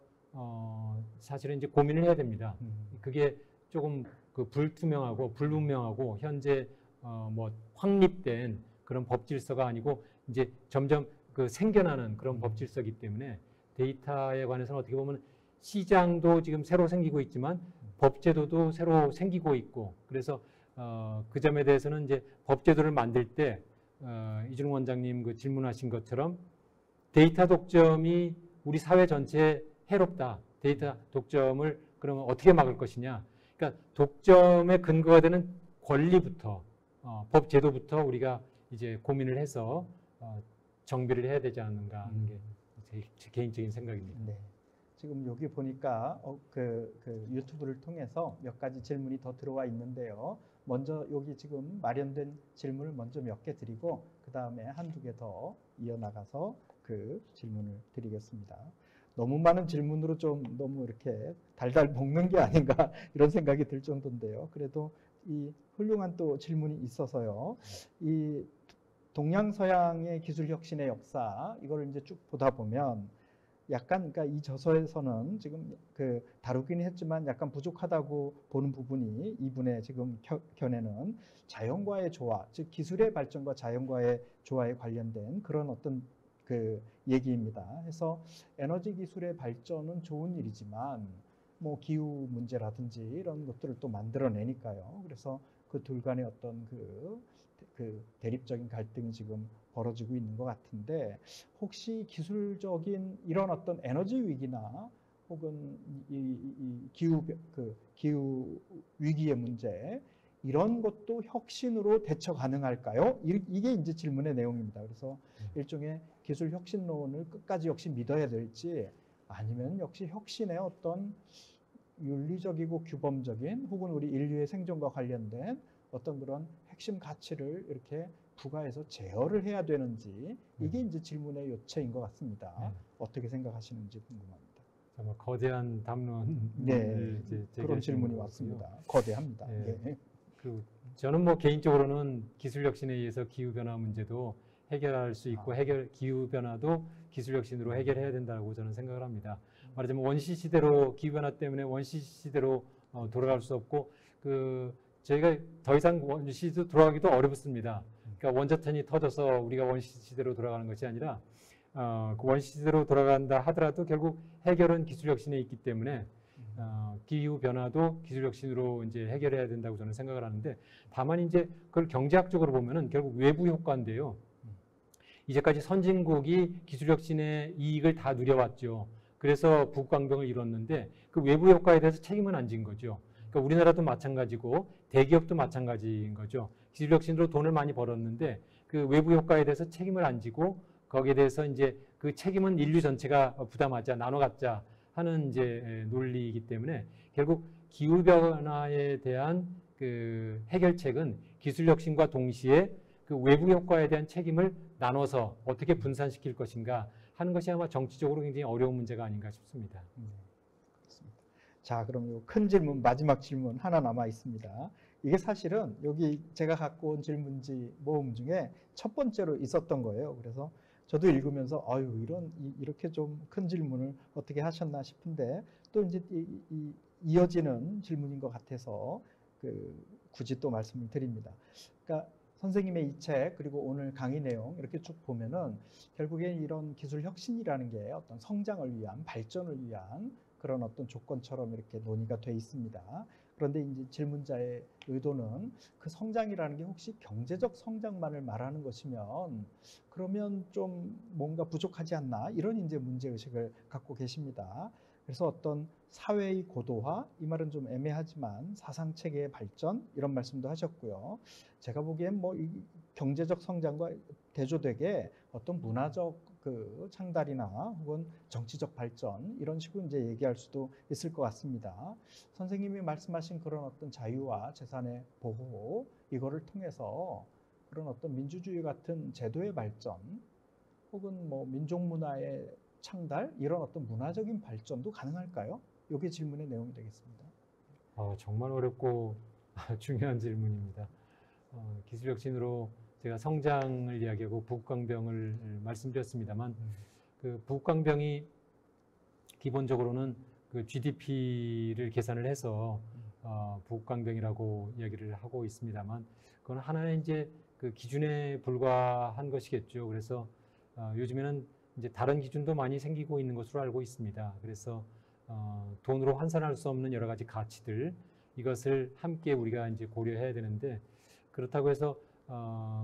사실은 이제 고민을 해야 됩니다. 그게 조금 그 불투명하고 불분명하고 현재 뭐 확립된 그런 법 질서가 아니고 이제 점점 그 생겨나는 그런 법 질서이기 때문에 데이터에 관해서는 어떻게 보면 시장도 지금 새로 생기고 있지만 법제도도 새로 생기고 있고 그래서 그 점에 대해서는 이제 법제도를 만들 때 이준웅 원장님 그 질문하신 것처럼 데이터 독점이 우리 사회 전체에 해롭다. 데이터 독점을 그러면 어떻게 막을 것이냐. 그러니까 독점의 근거가 되는 권리부터 법제도부터 우리가 이제 고민을 해서 정비를 해야 되지 않는가 하는 게 제 개인적인 생각입니다. 네. 지금 여기 보니까 그 유튜브를 통해서 몇 가지 질문이 더 들어와 있는데요. 먼저 여기 지금 마련된 질문을 먼저 몇 개 드리고 그 다음에 한두 개 더 이어나가서 그 질문을 드리겠습니다. 너무 많은 질문으로 좀 너무 이렇게 달달 볶는 게 아닌가 이런 생각이 들 정도인데요. 그래도 이 훌륭한 또 질문이 있어서요. 이 동양서양의 기술 혁신의 역사 이걸 이제 쭉 보다 보면 약간 그러니까 이 저서에서는 지금 그 다루긴 했지만 약간 부족하다고 보는 부분이 이분의 지금 견해는 자연과의 조화, 즉 기술의 발전과 자연과의 조화에 관련된 그런 어떤 그 얘기입니다. 그래서 에너지 기술의 발전은 좋은 일이지만 뭐 기후 문제라든지 이런 것들을 또 만들어내니까요. 그래서 그 둘 간의 어떤 그 대립적인 갈등이 지금 벌어지고 있는 것 같은데 혹시 기술적인 이런 어떤 에너지 위기나 혹은 이 기후 위기의 문제 이런 것도 혁신으로 대처 가능할까요? 이게 이제 질문의 내용입니다. 그래서 일종의 기술 혁신론을 끝까지 역시 믿어야 될지 아니면 역시 혁신의 어떤 윤리적이고 규범적인 혹은 우리 인류의 생존과 관련된 어떤 그런 핵심 가치를 이렇게 부과해서 제어를 해야 되는지 이게 이제 질문의 요체인 것 같습니다. 어떻게 생각하시는지 궁금합니다. 정말 거대한 담론을 네, 이제 그런 질문이 왔습니다. 거대합니다. 네. 네. 저는 뭐 개인적으로는 기술 혁신에 의해서 기후 변화 문제도 해결할 수 있고 기후 변화도 기술혁신으로 해결해야 된다고 저는 생각을 합니다. 말하자면 원시시대로 기후변화 때문에 원시시대로 돌아갈 수 없고 저희가 더 이상 원시시대로 돌아가기도 어렵습니다. 그러니까 원자탄이 터져서 우리가 원시시대로 돌아가는 것이 아니라 그 원시시대로 돌아간다 하더라도 결국 해결은 기술혁신에 있기 때문에 기후변화도 기술혁신으로 이제 해결해야 된다고 저는 생각을 하는데 다만 이제 그걸 경제학적으로 보면은 결국 외부 효과인데요. 이제까지 선진국이 기술혁신의 이익을 다 누려왔죠. 그래서 북강병을 이뤘는데 그 외부 효과에 대해서 책임은 안 진 거죠. 그러니까 우리나라도 마찬가지고 대기업도 마찬가지인 거죠. 기술혁신으로 돈을 많이 벌었는데 그 외부 효과에 대해서 책임을 안 지고 거기에 대해서 이제 그 책임은 인류 전체가 부담하자, 나눠 갖자 하는 이제 논리이기 때문에 결국 기후 변화에 대한 그 해결책은 기술혁신과 동시에 그 외부 효과에 대한 책임을 나눠서 어떻게 분산시킬 것인가 하는 것이 아마 정치적으로 굉장히 어려운 문제가 아닌가 싶습니다. 그렇습니다. 자, 그럼 요 큰 질문, 마지막 질문 하나 남아 있습니다. 이게 사실은 여기 제가 갖고 온 질문지 모음 중에 첫 번째로 있었던 거예요. 그래서 저도 읽으면서 아유, 이렇게 좀 큰 질문을 어떻게 하셨나 싶은데 또 이제 이어지는 질문인 것 같아서 굳이 또 말씀을 드립니다. 그러니까 선생님의 이 책 그리고 오늘 강의 내용 이렇게 쭉 보면은 결국엔 이런 기술 혁신이라는 게 어떤 성장을 위한, 발전을 위한 그런 어떤 조건처럼 이렇게 논의가 돼 있습니다. 그런데 이제 질문자의 의도는 그 성장이라는 게 혹시 경제적 성장만을 말하는 것이면 그러면 좀 뭔가 부족하지 않나 이런 이제 문제의식을 갖고 계십니다. 그래서 어떤 사회의 고도화, 이 말은 좀 애매하지만 사상체계의 발전 이런 말씀도 하셨고요. 제가 보기엔 뭐 이 경제적 성장과 대조되게 어떤 문화적 그 창달이나 혹은 정치적 발전 이런 식으로 이제 얘기할 수도 있을 것 같습니다. 선생님이 말씀하신 그런 어떤 자유와 재산의 보호 이거를 통해서 그런 어떤 민주주의 같은 제도의 발전 혹은 뭐 민족 문화의 창달 이런 어떤 문화적인 발전도 가능할까요? 이게 질문의 내용이 되겠습니다. 정말 어렵고 중요한 질문입니다. 기술혁신으로 제가 성장을 이야기하고 북강병을 말씀드렸습니다만 그 북강병이 기본적으로는 그 GDP를 계산을 해서 북강병이라고 이야기를 하고 있습니다만 그건 하나의 이제 그 기준에 불과한 것이겠죠. 그래서 요즘에는 이제 다른 기준도 많이 생기고 있는 것으로 알고 있습니다. 그래서 돈으로 환산할 수 없는 여러 가지 가치들 이것을 함께 우리가 이제 고려해야 되는데 그렇다고 해서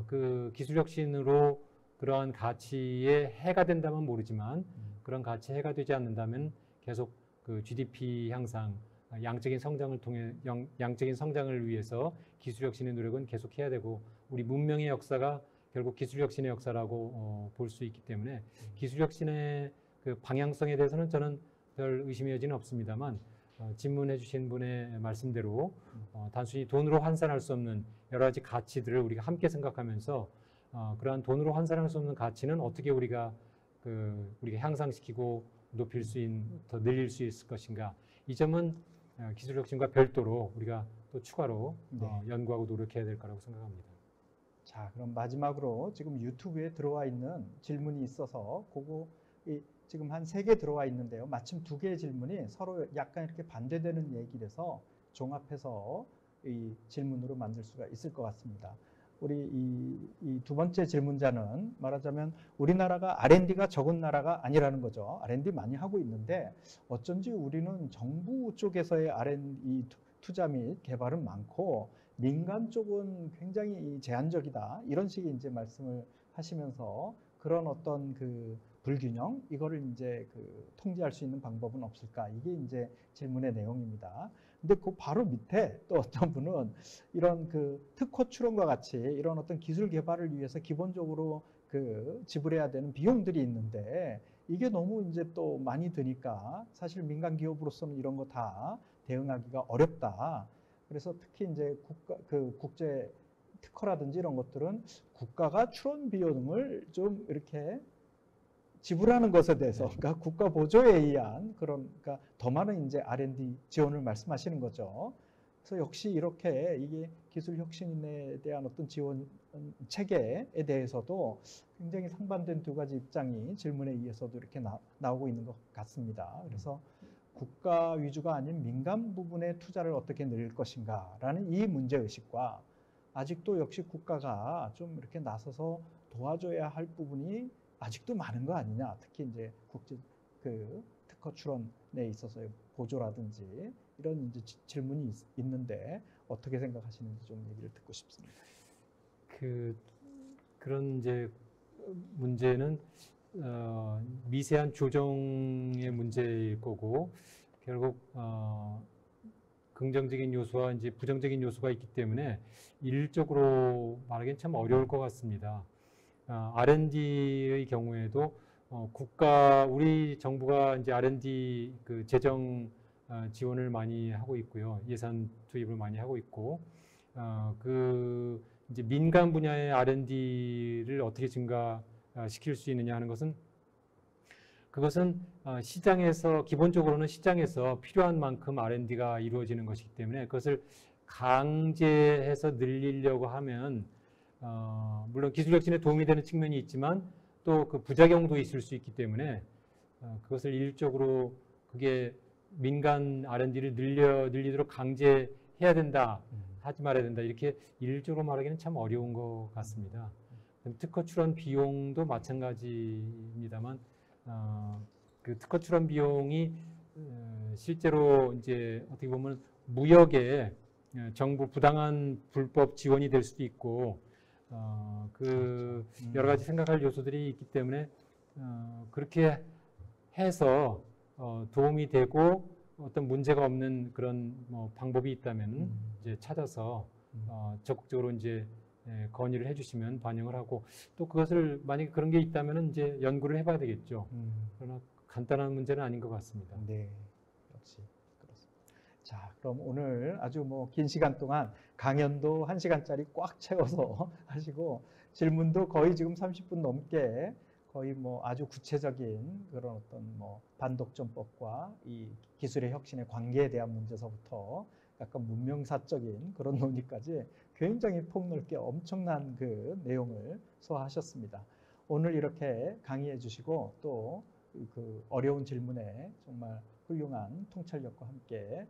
그 기술혁신으로 그러한 가치에 해가 된다면 모르지만 그런 가치에 해가 되지 않는다면 계속 그 GDP 향상, 양적인 성장을 통해 양적인 성장을 위해서 기술혁신의 노력은 계속해야 되고 우리 문명의 역사가 결국 기술혁신의 역사라고 볼 수 있기 때문에 기술혁신의 그 방향성에 대해서는 저는 별 의심의 여지는 없습니다만 질문해 주신 분의 말씀대로 단순히 돈으로 환산할 수 없는 여러 가지 가치들을 우리가 함께 생각하면서 그러한 돈으로 환산할 수 없는 가치는 어떻게 우리가 향상시키고 높일 수 있는, 더 늘릴 수 있을 것인가 이 점은 기술혁신과 별도로 우리가 또 추가로 연구하고 노력해야 될 거라고 생각합니다. 자, 그럼 마지막으로 지금 유튜브에 들어와 있는 질문이 있어서 그거 지금 한 3개 들어와 있는데요. 마침 2개의 질문이 서로 약간 이렇게 반대되는 얘기라서 종합해서 이 질문으로 만들 수가 있을 것 같습니다. 우리 이 두 번째 질문자는 말하자면 우리나라가 R&D가 적은 나라가 아니라는 거죠. R&D 많이 하고 있는데 어쩐지 우리는 정부 쪽에서의 R&D 투자 및 개발은 많고 민간 쪽은 굉장히 제한적이다. 이런 식의 이제 말씀을 하시면서 그런 어떤 그 불균형 이거를 이제 통제할 수 있는 방법은 없을까? 이게 이제 질문의 내용입니다. 근데 그 바로 밑에 또 어떤 분은 이런 특허 출원과 같이 이런 어떤 기술 개발을 위해서 기본적으로 지불해야 되는 비용들이 있는데 이게 너무 이제 또 많이 드니까 사실 민간 기업으로서는 이런 거 다 대응하기가 어렵다. 그래서 특히 이제 국제 특허라든지 이런 것들은 국가가 출원 비용을 좀 이렇게 지불하는 것에 대해서, 그러니까 국가 보조에 의한 그러니까 더 많은 이제 R&D 지원을 말씀하시는 거죠. 그래서 역시 이렇게 이게 기술 혁신에 대한 어떤 지원 체계에 대해서도 굉장히 상반된 두 가지 입장이 질문에 의해서도 이렇게 나오고 있는 것 같습니다. 그래서 국가 위주가 아닌 민간 부분의 투자를 어떻게 늘릴 것인가라는 이 문제의식과 아직도 역시 국가가 좀 이렇게 나서서 도와줘야 할 부분이 아직도 많은 거 아니냐. 특히 이제 국제 특허 출원에 있어서의 보조라든지 이런 이제 질문이 있는데 어떻게 생각하시는지 좀 얘기를 듣고 싶습니다. 그런 이제 문제는 미세한 조정의 문제일 거고 결국 긍정적인 요소와 이제 부정적인 요소가 있기 때문에 일률적으로 말하기는 참 어려울 것 같습니다. R&D의 경우에도 우리 정부가 이제 R&D 그 재정 지원을 많이 하고 있고요. 예산 투입을 많이 하고 있고, 이제 민간 분야의 R&D를 어떻게 증가시킬 수 있느냐 하는 것은 그것은 기본적으로는 시장에서 필요한 만큼 R&D가 이루어지는 것이기 때문에 그것을 강제해서 늘리려고 하면 물론 기술 혁신에 도움이 되는 측면이 있지만 또 그 부작용도 있을 수 있기 때문에 그것을 일률적으로 그게 민간 R&D를 늘리도록 강제해야 된다, 하지 말아야 된다 이렇게 일률적으로 말하기는 참 어려운 것 같습니다. 특허 출원 비용도 마찬가지입니다만 그 특허 출원 비용이 실제로 이제 어떻게 보면 무역에 정부 부당한 불법 지원이 될 수도 있고 여러 가지 생각할 요소들이 있기 때문에 그렇게 해서 도움이 되고 어떤 문제가 없는 그런 방법이 있다면 이제 찾아서 적극적으로 이제 건의를 해주시면 반영을 하고 또 그것을 만약에 그런 게 있다면 이제 연구를 해봐야 되겠죠. 그러나 간단한 문제는 아닌 것 같습니다. 네, 역시 그렇습니다. 자, 그럼 오늘 아주 긴 시간 동안 강연도 1시간짜리 꽉 채워서 하시고 질문도 거의 지금 30분 넘게 거의 아주 구체적인 그런 어떤 반독점법과 이 기술의 혁신의 관계에 대한 문제서부터 약간 문명사적인 그런 논의까지 굉장히 폭넓게 엄청난 그 내용을 소화하셨습니다. 오늘 이렇게 강의해 주시고 또 그 어려운 질문에 정말 훌륭한 통찰력과 함께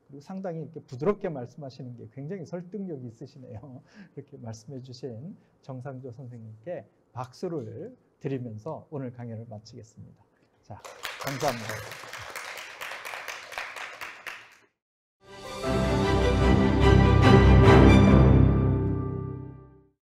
그리고 상당히 이렇게 부드럽게 말씀하시는 게 굉장히 설득력이 있으시네요. 이렇게 말씀해 주신 정상조 선생님께 박수를 드리면서 오늘 강연을 마치겠습니다. 자, 감사합니다.